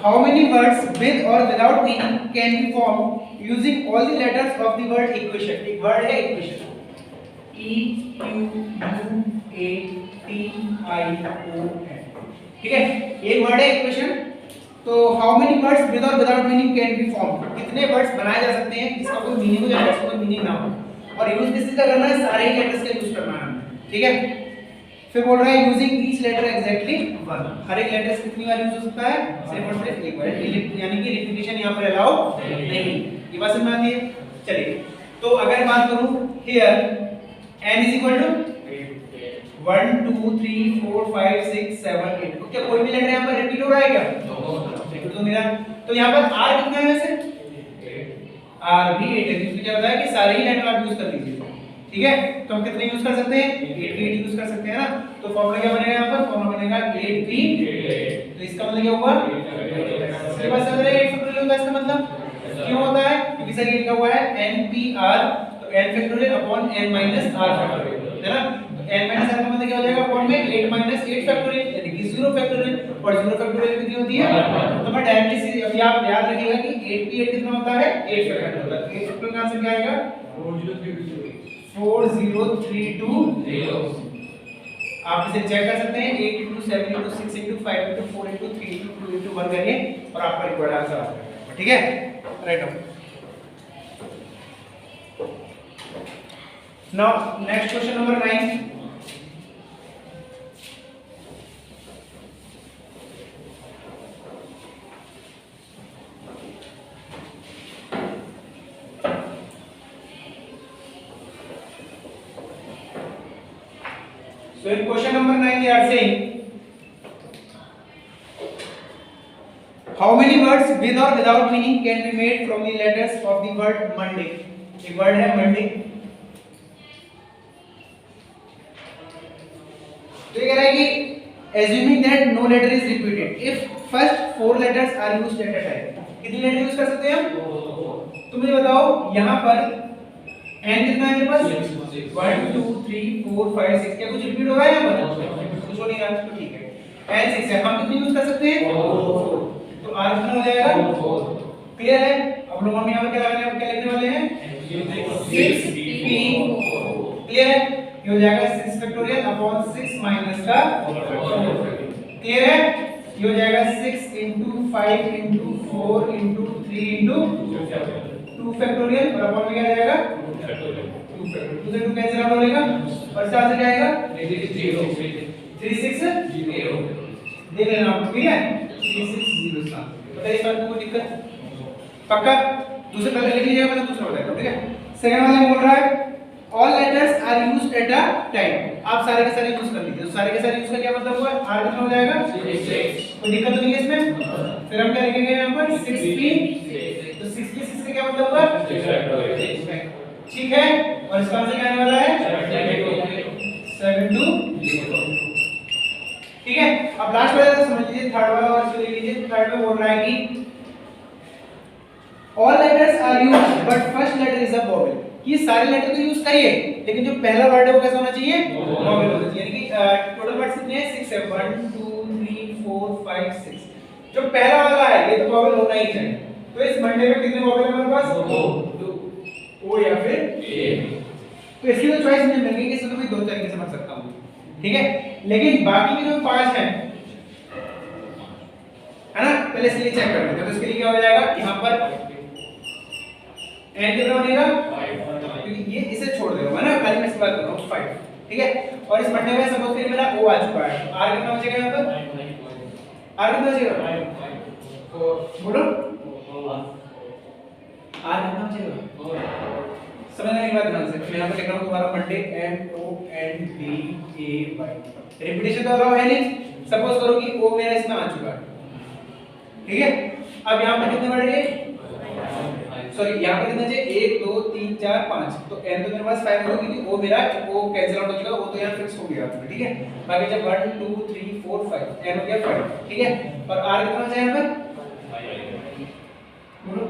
how many words with or without meaning can be formed using all the letters of the word equation। एक वर्ड है equation, E Q U A T I O N, ठीक है। एक word है equation, तो how many words with or without meaning can be formed, कितने words बनाए जा सकते हैं जिसका कोई मीनिंग हो या जिसका कोई मीनिंग ना हो, और यूज किसका करना है, सारे ही लेटर्स का यूज करना है, ठीक है। फिर बोल रहा है यूजिंग ईच लेटर एग्जैक्टली 1, हर एक लेटर कितनी बार यूज हो सकता है, सिर्फ और सिर्फ एक बार, यानी कि रिपीटिशन यहां पर अलाउ नहीं, ये बात समझ में आती है। चलिए, तो अगर बात करूं here n is equal to 1 2 3 4 5 6 7 8, तो क्या कोई भी लेटर यहां पर रिपीट हो रहा है क्या, रिपीट तो मेरा, तो यहां पर r कितना है वैसे, r भी 8 है, इसमें क्या होता है कि सारे ही लेटर आप यूज कर लीजिए, ठीक है। तो हम कितने यूज कर सकते हैं, 8 यूज कर सकते हैं ना। तो फॉर्मूला क्या बनेगा यहां पर, फॉर्मूला बनेगा 8 3, तो इसका मतलब क्या हुआ, इसके बाद सर 8 फैक्टोरियल होगा, इसका मतलब क्यों होता है, क्योंकि सर ये लिखा हुआ है npr, तो n factorial upon n minus r factorial, है ना। तो n माइनस r का मतलब क्या हो जाएगा, अपॉन में 8 माइनस 8 फैक्टोरियल, यानी कि 0 फैक्टोरियल, और 0 फैक्टोरियल कितनी होती है, तो मैं डायरेक्टली अभी आप याद रखिएगा कि 8p8 कितना होता है, 8 फैक्टोरियल होता है। 8 फैक्टोरियल का आंसर क्या आएगा, 4032। आप इसे चेक कर सकते हैं, 8 into 7 into 6 into 5 into 4 into 3 into 2 into 1 करिए और आपका रिक्वायर्ड आंसर आ जाएगा, ठीक है। Write down. Now next question number 9, so in question number 9 they are saying how many words with or without meaning can be made from the letters of the word Monday। एक word है Monday, तो ये कह रहा है कि assuming that no letter is repeated if first 4 letters are used at a time, कितने letter use कर सकते हैं हम, तो मुझे बताओ यहाँ पर n कितना है मेरे पास, 1 2 3 4 5 6, क्या कुछ रिपीट हो रहा है यहाँ पर, कुछ हो नहीं रहा, तो ठीक है। n 6 है, हम कितने यूज कर सकते हैं, तो r कितना हो जाएगा 4, क्लियर है। अब लोग हम यहाँ पर क्या लिखने वाले हैं, 6p, क्लियर है, ये हो जाएगा 6 फैक्टोरियल अपॉन 6 माइनस का 4, क्लियर है। ये हो जाएगा 6 into 5 into 4 into 3 into 2 factorial, और अपॉन में क्या आ जाएगा 2 फैक्टोरियल, 2 से 2 कैंसिल आउट हो जाएगा, और इसका आंसर क्या आएगा 36 देख लेना आप, ठीक है 36 0। बताइए इस बात में कोई दिक्कत, पक्का। दूसरे पहले लिख लीजिएगा, मैं दूसरा बताता हूं, ठीक है। सेकंड वाला बोल रहा है all letters are used at a time. आप सारे के सारे यूज कर लीजिए। तो सारे के सारे यूज का क्या मतलब हुआ? आर कितना हो जाएगा 6। कोई दिक्कत तो नहीं है इसमें? फिर हम क्या लिखेंगे यहां पर 6p। तो 6p का क्या मतलब हुआ? 6। ठीक है, और इसका आंसर क्या आने वाला है 72। ठीक है। अब लास्ट वाला समझ लीजिए, थर्ड वाला और इसको ले लीजिए। थर्ड में बोल रहा है कि all letters are used but first letter is a vowel. ये सारे लेटर तो यूज करिए, लेकिन जो पहला वर्ड है वो कैसा होना चाहिए? वोवेल होना चाहिए। यानी कि टोटल वर्ड्स कितने हैं? 6 है। 1 2 3 4 5 6। जो पहला वाला है ये तो वोवेल होना ही चाहिए। तो इस मंडे में कितने वोवेल है हमारे पास? 2 ओ या फिर ए। तो इसकी तो चॉइस मुझे मिल गई कि इसको तो मैं दो तरीके से समझ सकता हूं, ठीक है। लेकिन बाकी के जो 5 हैं, है ना, पहले इसके लिए चेक कर लेते हैं। तो इसके लिए क्या हो जाएगा? यहां पर एंड कितना बनेगा 5, क्योंकि ये इसे छोड़ देगा, है ना, खाली मैं इसकी बात कर रहा हूं 5, ठीक है। और इस मंडे में सपोज करिए मेरा ओ आ चुका है, तो आर कितना बचेगा यहां पर? आर कितना बचेगा? बोलो आर कितना बचेगा? समझने की बात ध्यान से। मैं यहां पर लिख रहा हूं दोबारा Monday M O N D A Y। Repetition तो अलाउ है नहीं। सपोज करो कि ओ मेरा इसमें आ चुका है, ठीक है। अब यहां पर कितने बढ़ गए? सॉरी, यहां पर कितने बचे? 1 2 3 4 5। तो n तो मेरे पास 5 होगा, क्योंकि o मेरा o कैंसिल आउट हो चुका, वो तो यहां फिक्स हो गया, ठीक है। बाकी जब 1 2 3 4 5 n हो गया 5, ठीक है। और r कितना बचा यहां पर? बोलो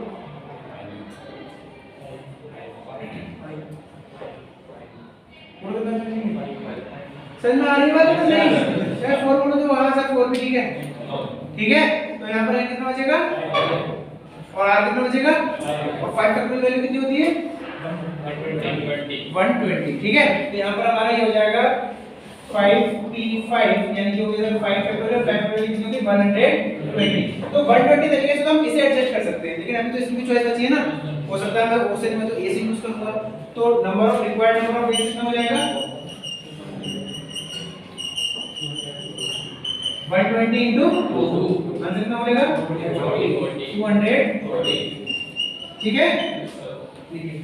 बोलो कितना बचा? समझ में आ रही बात तो नहीं? चाहे 4 बोलो तो वहां से 4 भी ठीक है, ठीक है। तो यहां पर n कितना बचेगा और r कितना बचेगा? और 5 फैक्टोरियल वैल्यू कितनी होती है? 120, ठीक है। तो यहां पर हमारा ये हो जाएगा 5p5, यानी कि हो गया 5 फैक्टोरियल, 5 फैक्टोरियल कितनी होगी? 120। तो 120 तरीके से तो हम इसे एडजस्ट कर सकते हैं, लेकिन अभी तो इसकी भी चॉइस बची है ना। हो सकता है मैं ओसे में तो ए से यूज करूंगा, तो number of required number of ways कितना हो जाएगा? 120 into 2, आंसर कितना हो जाएगा? 240, ठीक है। लिखिए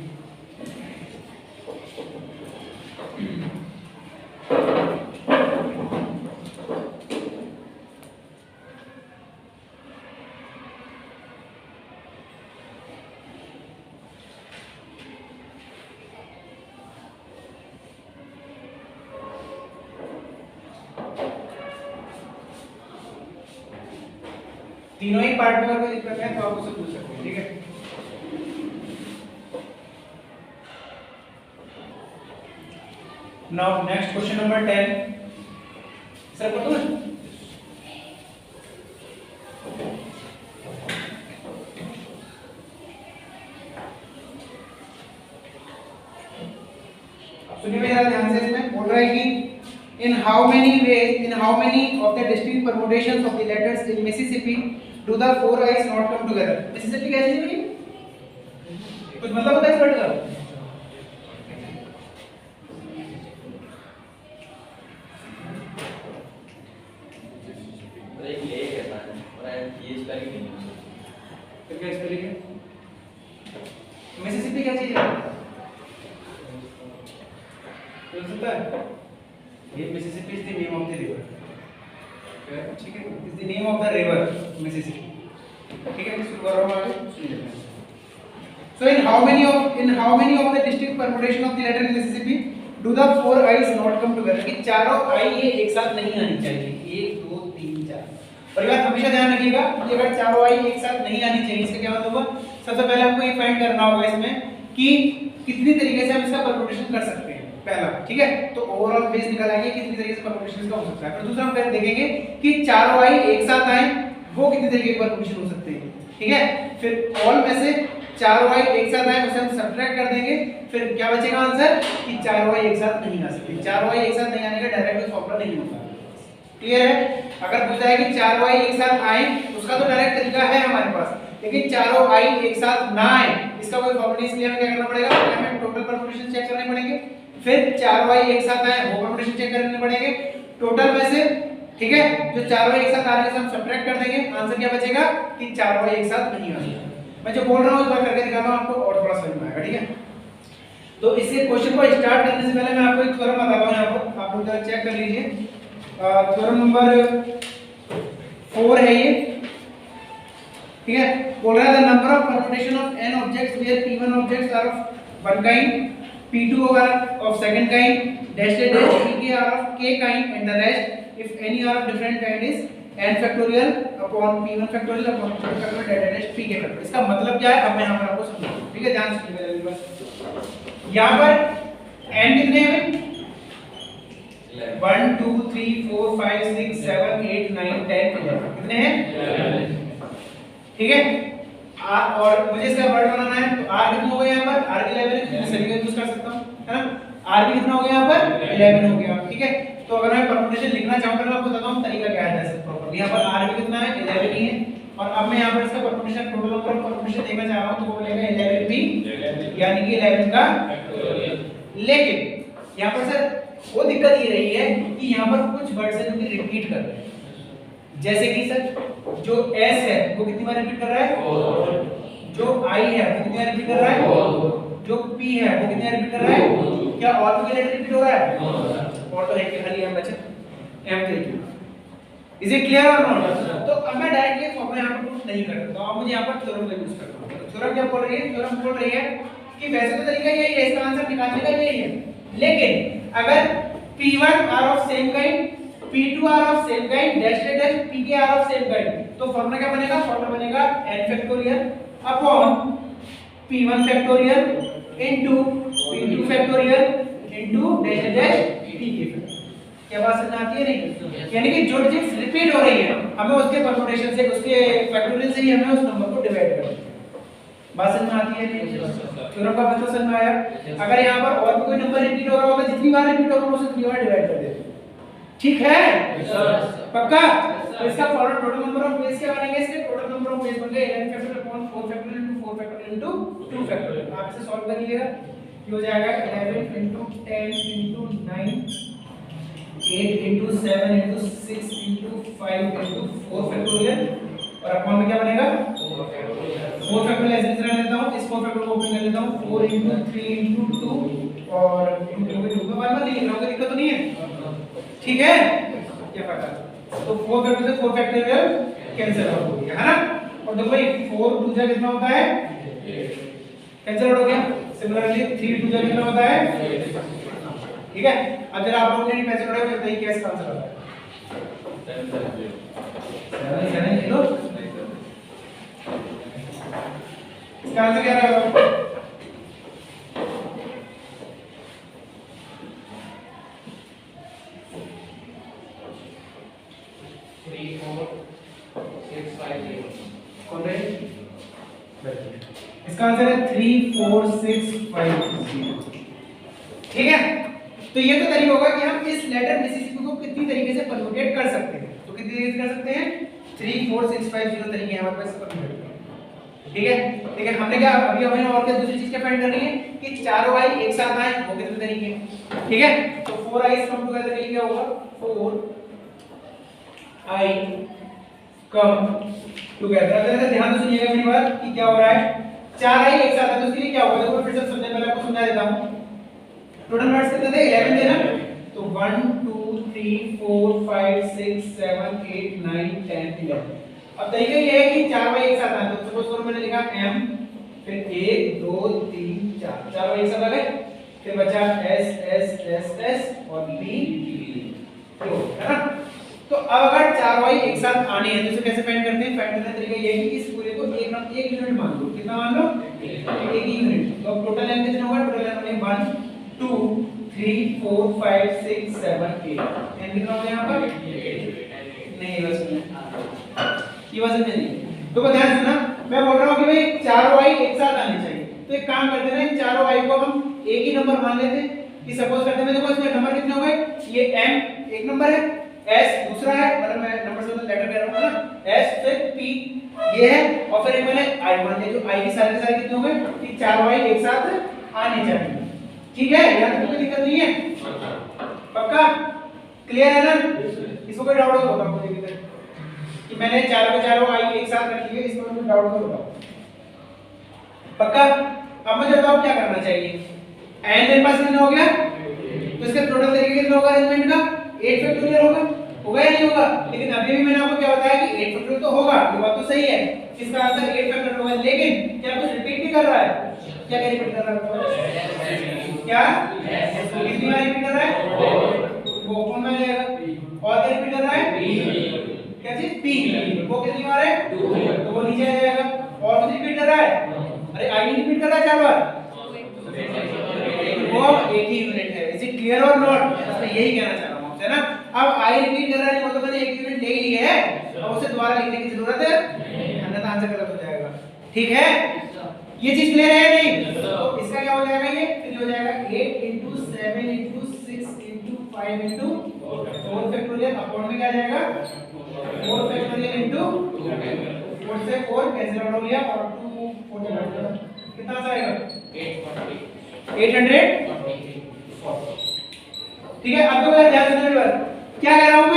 तीनों ही पार्ट में अगर कोई दिक्कत है तो आप उससे पूछ सकते हैं, ठीक है। Now next question number 10 sir पढ़ो ना। अब सुनिए मेरा ध्यान से, इसमें बोल रहा है कि in how many of the distinct permutations of the letters in Mississippi do the four eyes not come together? Mississippi कैसी है भाई? कुछ मतलब होता है इस वर्ड का? एक लेक है ना, और ये स्पेलिंग नहीं है। तो क्या स्पेलिंग है? मिसिसिपी क्या चीज है? तो सुनता है? ये Mississippi is the name of the river, ठीक है। Is the name of the river Mississippi, ठीक है। शुरू कर रहा हूं आगे, सुनिए। So in how many of the distinct permutation of the letter in Mississippi do the four eyes not come together? कि चारों आई ये एक साथ नहीं आनी चाहिए, 1 2 3 4। और ये बात हमेशा ध्यान रखिएगा कि अगर चारों आई एक साथ नहीं आनी चाहिए, इसका क्या मतलब होगा? सबसे पहले आपको ये फाइंड करना होगा इसमें कि कितनी तरीके से हम इसका परम्यूटेशन कर सकते हैं, पहला, ठीक है। तो ओवरऑल बेस निकालेंगे कितनी तरीके से परम्यूटेशन इसका हो सकता है। फिर दूसरा हम देखेंगे कि चारों आई एक साथ आए वो कितनी तरीके के परम्यूटेशन हो सकते हैं, ठीक है। फिर ऑल में से चारों y एक साथ आए उसे हम सब्ट्रैक्ट कर देंगे, फिर क्या बचेगा आंसर कि चारों y एक साथ नहीं आ सकते। चारों y एक साथ नहीं आने का डायरेक्ट फॉर्मूला नहीं होता, क्लियर है। अगर पूछा है कि चारों y एक साथ आए तो उसका तो डायरेक्ट तरीका है हमारे पास, लेकिन चारों y एक साथ ना आए इसका कोई फॉर्मूला नहीं। इसलिए हमें क्या करना पड़ेगा? पहले हमें टोटल परम्यूटेशन चेक करने पड़ेंगे, फिर चारों y एक साथ आए वो परम्यूटेशन चेक करने पड़ेंगे टोटल में से, ठीक है। जो चारों y एक साथ आ रहे हैं हम सब्ट्रैक्ट कर देंगे, आंसर क्या बचेगा कि चारों y एक साथ नहीं आ सकते। मैं जो बोल रहा हूँ एक बार करके दिखाता हूँ आपको और थोड़ा समझ में आएगा, ठीक है। तो इससे क्वेश्चन को स्टार्ट करने से पहले मैं आपको एक थ्योरम बताता हूँ। यहाँ पर आप लोग जरा चेक कर लीजिए। थ्योरम नंबर 4 है ये, ठीक है। बोल रहा है the number of permutation of n objects where p1 objects are of one kind, p2 are of second kind, dash pk are of k kind and the rest if any are of different kind is n factorial upon p1 factorial upon p2 factorial dash pk factorial. इसका मतलब क्या है अब मैं यहां पर आपको समझाऊंगा, ठीक है। ध्यान से सुनिए बस। यहां पर n कितने हैं? 1 2 3 4 5 6 7 8 9 10 11 कितने हैं? ठीक है। r और मुझे इसका वर्ड बनाना है तो r कितना हो गया यहाँ पर? r 11 मैं सभी का यूज कर सकता हूँ, है ना। r भी कितना हो गया यहाँ पर? 11 हो गया, ठीक है। तो अगर मैं परम्यूटेशन लिखना चाहूँ तो मैं आपको बताता हूँ तरीका क्या है जैसे प्रॉपर्ली। यहाँ पर r भी कितना है? 11 ही है। और अब मैं यहाँ पर इसका permutation total number of permutation देखना चाह रहा हूँ तो वो बोलेगा 11 भी, यानी कि 11 का फैक्टोरियल। लेकिन यहाँ पर सर वो दिक्कत ये रही है कि यहाँ पर कुछ वर्ड्स हैं जो कि रिपीट कर रहे हैं। जैसे कि सर जो s है वो कितनी बार रिपीट कर रहा है? जो i है वो कितनी बार रिपीट कर रहा है? जो p है वो कितनी बार रिपीट कर रहा है? क्या और भी लेटर रिपीट हो रहा है? और तो है कि खाली m बचे, m तरीके। इज इट क्लियर और नॉट? तो अब मैं डायरेक्टली फॉर्मूला यहां पर पुट नहीं कर सकता हूं, अब मुझे यहां पर थ्योरम का यूज करना होगा। थ्योरम क्या बोल रही है? थ्योरम बोल रही है कि वैसे तो तरीका यही है, इसका आंसर निकालने का यही है, लेकिन अगर p1 are of same kind, p2 are of same kind, dash pk are of same kind, तो फॉर्मूला क्या बनेगा? फॉर्मूला बनेगा n factorial upon p1 factorial into p2 factorial into dash pk। क्या बात समझ आती है नहीं? यानी कि जो चीज रिपीट हो रही है हमें उसके परम्यूटेशन से, उसके फैक्टोरियल से ही हमें उस नंबर को डिवाइड करना है। बात समझ में आती है नहीं? थ्योरम का मतलब समझ में आया? अगर यहाँ पर और भी कोई नंबर रिपीट हो रहा होगा, जितनी बार रिपीट होगा उसे उतनी बार डिवाइड कर देते, ठीक है? पक्का? तो इसका formula total number of base क्या बनेगा? इसके टोटल नंबर ऑफ बेस बन गए 11 factorial upon 4 factorial into 4 factorial into 2 factorial. आप इसे सॉल्व कर लीजिएगा, ये हो जाएगा 11 into 10 into 9 8 into 7 into 6 into 5 into 4 factorial और अपॉन में क्या बनेगा? 4 फैक्टोरियल ऐसे तरह लेता हूँ, इस 4 फैक्टोरियल को ओपन कर लेता हूँ, 4 into 3 into 2 और into 2 में बार-बार नहीं लिख रहा हूँ, कोई दिक्कत तो नहीं है, ठीक है? क्या फर्क है? तो 4 फैक्टोरियल से 4 फैक्टोरियल कैंसिल आउट हो गया, है ना। और देखो भाई 4 2 जा कितना होता है? कैंसिल आउट हो गया। सिमिलरली 3 2 जा कितना होता है? ठीक है। अब जरा आप लोग ने पैसे उड़ाए तो बताइए क्या इसका आंसर आता है? 7 किलो। इसका आंसर क्या रहेगा? कौन है? इसका आंसर है 3 4 6 5 0, ठीक है। तो ये तो तरीका होगा कि हम इस लेटर मिसिसिपी को कितनी तरीके से परम्यूटेट कर सकते हैं। तो कितनी तरीके से कर सकते हैं? 3 4 6 5 0 तरीके हमारे पास परम्यूटेट करने, ठीक है। लेकिन हमने क्या अभी हमें और क्या दूसरी चीज क्या फाइंड करनी है कि चारों आई एक साथ आए, वो कितने तरीके, ठीक है। तो 4 आईज कम टुगेदर के लिए क्या होगा? 4 आई कम टुगेदर। अगर ध्यान से सुनिएगा मेरी बात कि क्या हो रहा है, 4 आई एक साथ है तो उसके लिए क्या होगा? देखो फिर से समझने पहले आपको समझा देता हूं। टोटल वर्ड्स कितने थे? 11 थे ना। तो 1 2 3 4 5 6 7 8 9 10 11। अब तरीका ये है कि 4 बाई एक साथ आए, तो सपोज करो मैंने लिखा m, फिर 1 2 3 4, 4 बाई एक साथ आ गए, फिर बचा s s s s और b तो है ना। तो अब अगर 4 बाई एक साथ आने हैं तो इसे कैसे फाइंड करते हैं? फाइंड करने का तरीका ये है कि इस पूरे को एक यूनिट मान लो। कितना मान लो? एक यूनिट। तो टोटल m कितना होगा? टोटल m 1 2 3 4 5 6 7 8 n कितना हो गया यहाँ पर? नहीं बस ये वजन में नहीं। तो ध्यान सुनना, मैं बोल रहा हूँ कि भाई चारों आई एक साथ आने चाहिए। तो एक काम करते हैं, चारों आई को हम एक ही नंबर मान लेते हैं कि सपोज करते हैं, देखो इसमें नंबर कितने हो गए? ये m एक नंबर है, s दूसरा है, मतलब मैं नंबर से मतलब लेटर कह रहा हूँ ना, s फिर p ये है और फिर एक मैंने i मान लिया। जो i के सारे कितने हो गए? कि चारों आई एक साथ आने चाहिए, ठीक है। यहाँ कोई दिक्कत नहीं है, पक्का क्लियर है ना? इसको कोई डाउट हो तो बताओ मुझे कि मैंने चारों के चारों आई एक साथ रख लिए, इसमें कोई डाउट हो तो बताओ। पक्का? अब मुझे बताओ क्या करना चाहिए। n मेरे पास कितना हो गया, तो इसका टोटल तरीके कितना होगा अरेंजमेंट का, 8 फैक्टोरियल होगा या नहीं होगा? लेकिन अभी भी मैंने आपको क्या बताया कि 8 फैक्टोरियल तो होगा, ये बात तो सही है, इसका आंसर 8 फैक्टोरियल होगा। लेकिन क्या कुछ रिपीट भी कर रहा है? क्या रिपीट कर रहा है? क्या कितनी बार रिपीट कर रहा है? वो कौन में जाएगा? और क्या रिपीट कर रहा है? क्या चीज? p। वो कितनी बार है? 2, तो वो नीचे आ जाएगा। और कुछ रिपीट कर रहा है? अरे आई रिपीट कर रहा है 4 बार, वो एक ही यूनिट है। इज इट क्लियर और नॉट? मैं यही कहना चाह रहा हूं आपसे ना। अब आई रिपीट कर रहा है मतलब मैंने एक यूनिट ले ही लिया है, अब उसे दोबारा लिखने की जरूरत है अन्यथा आंसर गलत हो जाएगा। ठीक है, ये चीज क्लियर है नहीं? तो इसका क्या हो जाएगा, ये फिर हो जाएगा 8 * 7 * 6 * 5 * 4 फैक्टोरियल अपॉन में क्या आ जाएगा 4 फैक्टोरियल इनटू 4 से 4 कैंसिल आउट हो गया और 2 4 जाएगा, कितना सा आएगा 800। ठीक है, अब तो मेरा ध्यान देना मेरे बात, क्या कह रहा हूं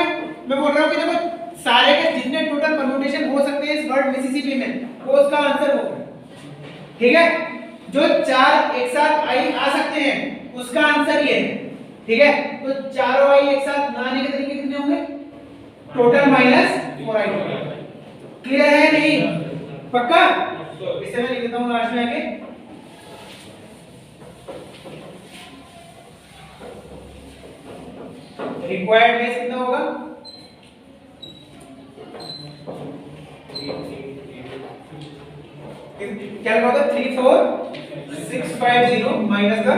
मैं बोल रहा हूं कि देखो सारे के जितने टोटल परम्यूटेशन हो सकते हैं इस वर्ड मिसिसिपी में वो उसका आंसर होगा। ठीक है, जो 4 एक साथ आई आ सकते हैं उसका आंसर ये है। ठीक है, तो चारों आई एक साथ ना आने के तरीके कितने होंगे, टोटल -4i। क्लियर है नहीं? पक्का? इसे मैं लिख देता हूं लास्ट में आके, रिक्वायर्ड बेस कितना होगा, क्या होगा 34650 माइनस का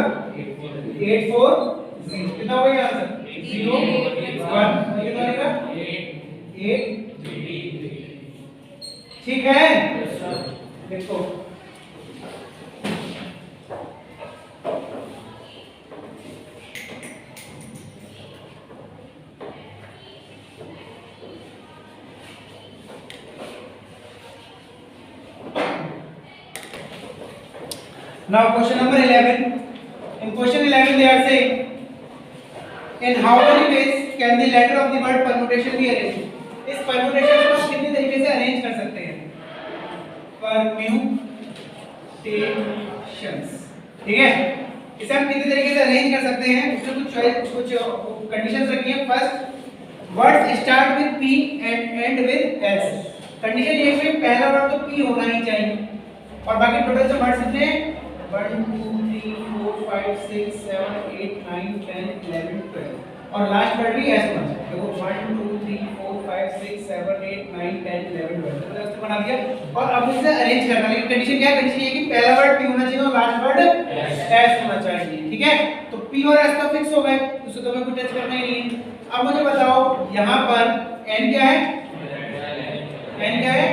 840 कितना हो गया आंसर 0 1 कितना आएगा 8। ठीक है, देखो now question number 11. In question 11 they are saying in how many ways can the letter of the word permutation be arranged? इस permutation को हम कितने तरीके से अरेंज कर सकते हैं, permutations। ठीक है, इसे हम कितने तरीके से अरेंज कर सकते हैं, उसमें कुछ कंडीशंस रखी हैं। First, words start with p and end with s। Condition ये है पहला वर्ड तो p होना ही चाहिए और बाकी टोटल से वर्ड्स कितने 1 2 3 4 5 6 7 8 9 10 11 12 और लास्ट वर्ड भी ऐसे होना चाहिए। देखो 1 2 3 4 5 6 7 8 9 10 11 12 तो ऐसे बना दिया और अब इसे अरेंज करना। लेकिन कंडीशन क्या है, कंडीशन ये है कि पहला वर्ड p होना चाहिए और लास्ट वर्ड s होना चाहिए। ठीक है, तो p और s तो फिक्स हो गए, उसको तो मैं कुछ टच करना ही नहीं है। अब मुझे बताओ यहां पर n क्या है, n क्या है,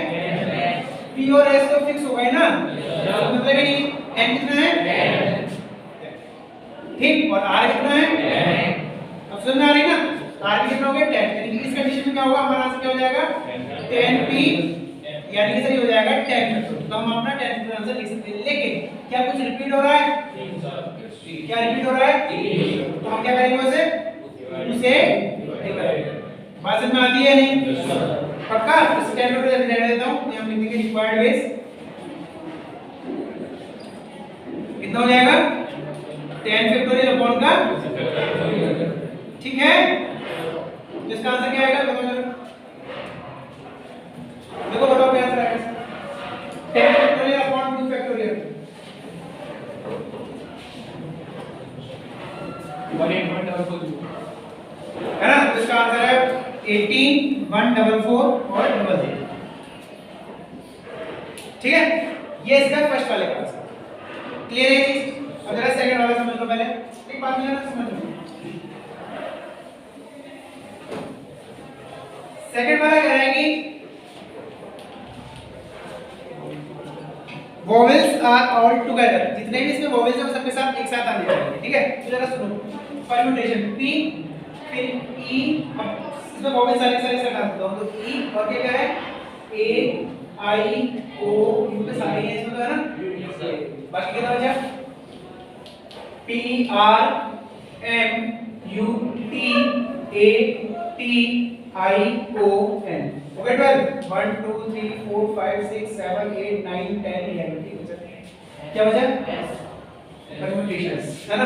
p और s तो फिक्स हो गए ना, मतलब कि नहीं n कितना है 10। ठीक, और r कितना है 10। अब समझ में आ रही ना, r कितना हो गया 10। यानी कि इस कंडीशन में क्या होगा, हमारा आंसर क्या हो जाएगा 10p, यानी कि सही हो जाएगा 10। तो हम अपना 10 का आंसर लिख सकते हैं। लेकिन क्या कुछ रिपीट हो रहा है, क्या रिपीट हो रहा है, तो हम क्या करेंगे उसे बात समझ में आती है नहीं? पक्का? इस 10 को ले लेता हूं, यहां लिख देंगे रिक्वायर्ड बेस कितना हो जाएगा 10 फैक्टोरियल अपॉन का। ठीक है, इसका आंसर क्या आएगा बताओ जरा, देखो बताओ क्या आंसर आएगा 10 फैक्टोरियल अपॉन 2 फैक्टोरियल 18.44 है ना, तो इसका आंसर है 18 144 और 00। ठीक है, ये इसका फर्स्ट वाले का आंसर। क्लियर है चीज? अब जरा सेकंड वाला समझ लो पहले, एक बात मुझे ना समझ लो। सेकंड वाला कह रहा है कि वोवेल्स आर ऑल टुगेदर, जितने भी इसमें वोवेल्स हैं वो सबके साथ एक साथ आने चाहिए। ठीक है, तो जरा सुनो, परम्यूटेशन p फिर e, इसमें वोवेल्स सारे सारे हटा देता हूं, तो e और क्या है a i o, ये सारे हैं इसमें तो है ना, बाकी कितना बचा p r m u t a t i o n। Okay 12 1 2 3 4 5 6 7 8 9 10 11। ठीक है, क्या बचा? परम्यूटेशंस, है ना?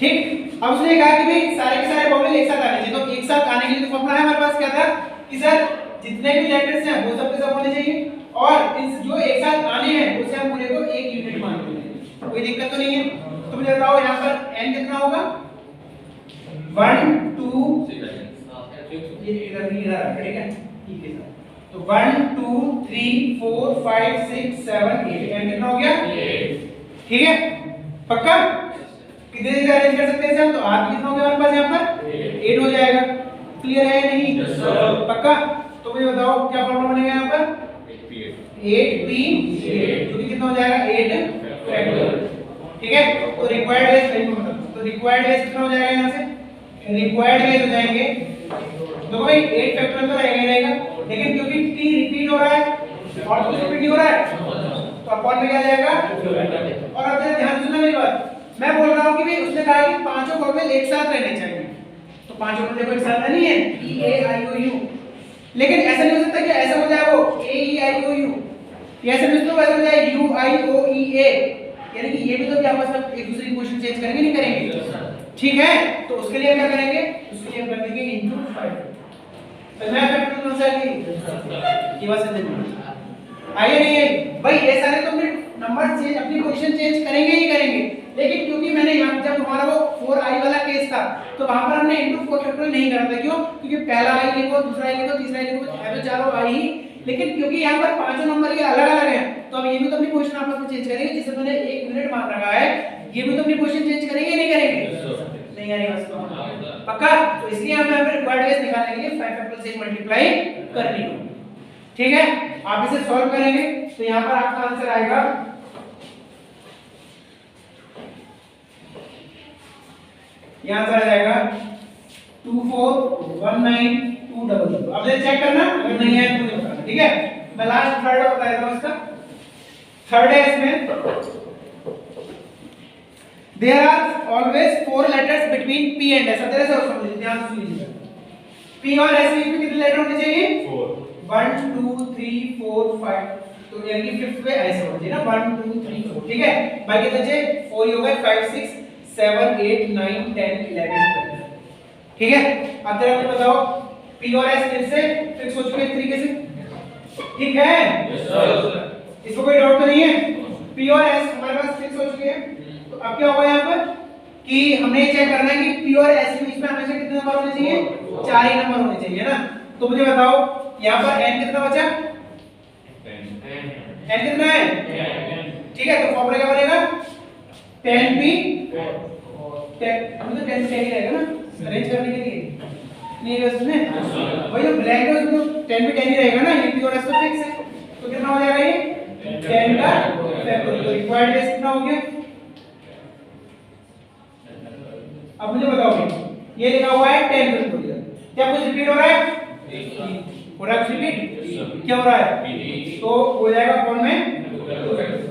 ठीक, अब उसने कहा कि भाई सारे के सारे फॉर्मूले एक साथ आने चाहिए, तो एक साथ आने के लिए तो फॉर्मूला है हमारे पास क्या था कि सर जितने भी लेटर्स हैं वो सब के सब होने चाहिए और इन जो एक साथ आने हैं उसे हम पूरे को एक यूनिट मान लेंगे, कोई दिक्कत तो नहीं है। तो मुझे बताओ यहाँ पर n कितना होगा? 1 2 ये इधर नहीं रहा, ठीक है, ठीक है सर। तो 1 2 3 4 5 6 7 8, n कितना हो गया? 8, ठीक है, पक्का? कितने जगह अरेंज कर सकते हैं हम? तो r कितना हो गया हमारे पास यहाँ पर? 8 हो जाएगा। क्लियर है या नहीं? Yes sir. पक्का? तो मुझे बताओ क्या फॉर्मूला बनेगा यहाँ पर? 8p, जो कि कितना हो जाएगा? 8 फैक्टोरियल, ठीक है। तो रिक्वायर्ड वेज सही मतलब, तो रिक्वायर्ड वेज कितना हो जाएगा यहाँ से? रिक्वायर्ड वेज हो जाएंगे, देखो भाई 8 फैक्टोरियल तो रहेगा रहेगा, लेकिन क्योंकि t रिपीट हो रहा है और तो रिपीट नहीं हो रहा है तो अपॉन में क्या आ जाएगा? और अब जरा ध्यान सुनना मेरी बात, मैं बोल रहा हूँ कि भाई उसने कहा कि पांचों फॉर्मूले एक साथ रहने चाहिए, तो पांचों फॉर्मूले देखो एक साथ नहीं है, e a i o u, लेकिन ऐसा नहीं हो सकता कि ऐसा हो जाए वो a e i o u, ये ऐसे नहीं तो वैसे हो जाए u i o e a, यानी कि ये भी तो भी आपस में एक दूसरे की पोजीशन चेंज करेंगे नहीं करेंगे, ठीक है। तो उसके लिए क्या करेंगे? उसके लिए हम कर देंगे इनटू 5, तो मैं फैक्टर कौन सा है ये बात समझ में आइए नहीं है भाई, ये सारे तो अपने नंबर चेंज अपनी पोजीशन चेंज करेंगे ही करेंगे, लेकिन क्योंकि मैंने यहाँ जब हमारा वो 4i वाला केस था तो वहां पर हमने इनटू 4 फैक्टोरियल नहीं करा था, क्यों? क्योंकि पहला i लिखो, दूसरा i लिखो, तीसरा i लिखो, है तो चारों i ही, लेकिन क्योंकि यहाँ पर पांचों नंबर ये अलग अलग हैं तो हम ये भी तो अपनी पोजीशन आपस में चेंज करेंगे, जिसे मैंने 1 मिनट मान रखा है, ये भी तो अपनी पोजीशन चेंज करेंगे नहीं करेंगे? नहीं यानी बस पक्का। तो इसलिए हमें यहाँ पर रिक्वायर्ड वेज निकालने के लिए 5 फैक्टोरियल से मल्टीप्लाई करनी होगी, ठीक है। आप इसे सॉल्व करेंगे तो यहाँ पर आपका आंसर आएगा यहाँ आंसर आ जाएगा 2419200। अब ये चेक करना अगर नहीं है तो मुझे बताना, ठीक है। मैं लास्ट थर्ड बता देता हूं इसका। थर्ड है इसमें there are always 4 letters between p and s, तरह से समझ लीजिए, ध्यान से सुनिए। p और s में कितने लेटर होने चाहिए? 4, 1 2 3 4 5, तो यानी कि फिफ्थ पे ऐसे होना चाहिए ना, 1 2 3 4, ठीक है। बाकी बचे 4 हो गए, 5 6 7 8 9 10 11 12, ठीक है। अब जरा मुझे बताओ p और s फिर से फिक्स हो चुके हैं तरीके से, ठीक है? Yes sir. इसमें कोई डाउट तो नहीं है? p और s हमारे पास फिक्स हो चुके हैं, तो अब क्या होगा यहाँ पर कि हमने ये चेक करना है कि p और s के बीच में हमेशा कितने नंबर होने चाहिए? 4 ही नंबर होने चाहिए ना। तो मुझे बताओ यहाँ पर n कितना बचा? n कितना है? ठीक है, तो फॉर्मूला क्या बनेगा? 10p, 10 मतलब 10 से ही रहेगा ना अरेंज करने के लिए, नहीं है उसमें वही जो ब्लैक है उसमें 10 पे 10 ही रहेगा ना, ये p और s तो फिक्स है, तो कितना हो जाएगा ये 10 का फैक्टोरियल। तो रिक्वायर्ड बेस कितना हो गया? अब मुझे बताओ ये लिखा हुआ है 10 फैक्टोरियल, क्या कुछ रिपीट हो रहा है? हो रहा है रिपीट, क्या हो रहा है? तो हो जाएगा कौन में,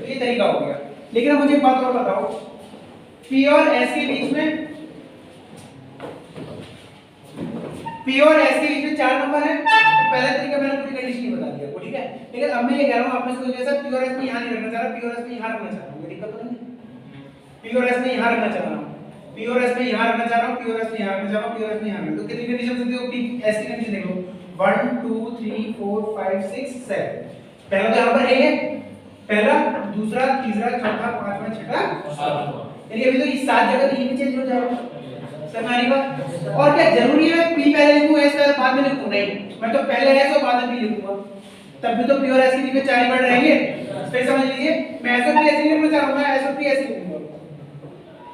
ये तरीका हो गया। लेकिन अब मुझे एक बात और बताओ, p और s के बीच में p और s के बीच में 4 नंबर है, तो पहला तरीका मैंने पूरी कंडीशन ही बता दिया आपको, ठीक है। लेकिन अब मैं ये कह रहा हूं आप में से कोई जैसा p और s में यहां नहीं रखना चाह रहा, p और s में यहां रखना चाह रहा हूं, कोई दिक्कत तो नहीं है? p और s में यहां रखना चाह रहा हूं, p और s में यहां रखना चाह रहा हूं, p और s में यहां रखना चाह रहा हूं, p और s में यहां रखना, तो कितनी कंडीशन से देखो p s की कंडीशन देखो 1 2 3 4 5 6 7, पहला तो यहां पर है, पहला दूसरा तीसरा चौथा पांचवा छठा सातवां, यानी अभी तो ये 7 जगह तो ये भी चेंज हो जाएगा, समझ आ रही बात? और क्या जरूरी है p पहले लिखूं s पहले बाद में लिखूं? नहीं, मैं तो पहले s और बाद में p लिखूंगा, तब भी तो p और s के बीच में 4 ही वर्ड रहेंगे। फिर समझ लीजिए मैं s और p ऐसे नहीं लिखना चाह रहा हूं, मैं s और p ऐसे लिखूंगा।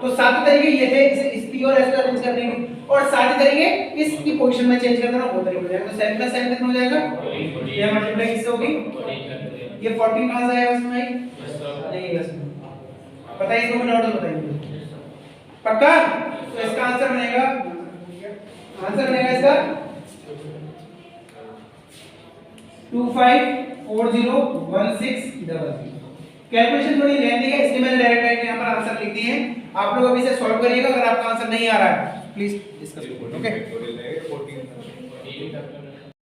तो 7 तरीके ये थे इस p और s को अरेंज करने के, और 7 तरीके इसकी पोजीशन में चेंज करना वो तरीका हो जाएगा। तो 7 + 7 कितना हो जाएगा? ये मल्टीप्लाई किससे होगी? ये 14 कहां से आएगा उसमें? नहीं बस पता है, इसको मैं डाउट बताइए पक्का। तो इसका आंसर बनेगा इसका 25401600। कैलकुलेशन थोड़ी लेंथी है इसलिए मैंने डायरेक्ट यहां पर आंसर लिख दिए हैं, आप लोग अभी इसे सॉल्व करिएगा। अगर आपका आंसर नहीं आ रहा है प्लीज डिस्कस, ओके।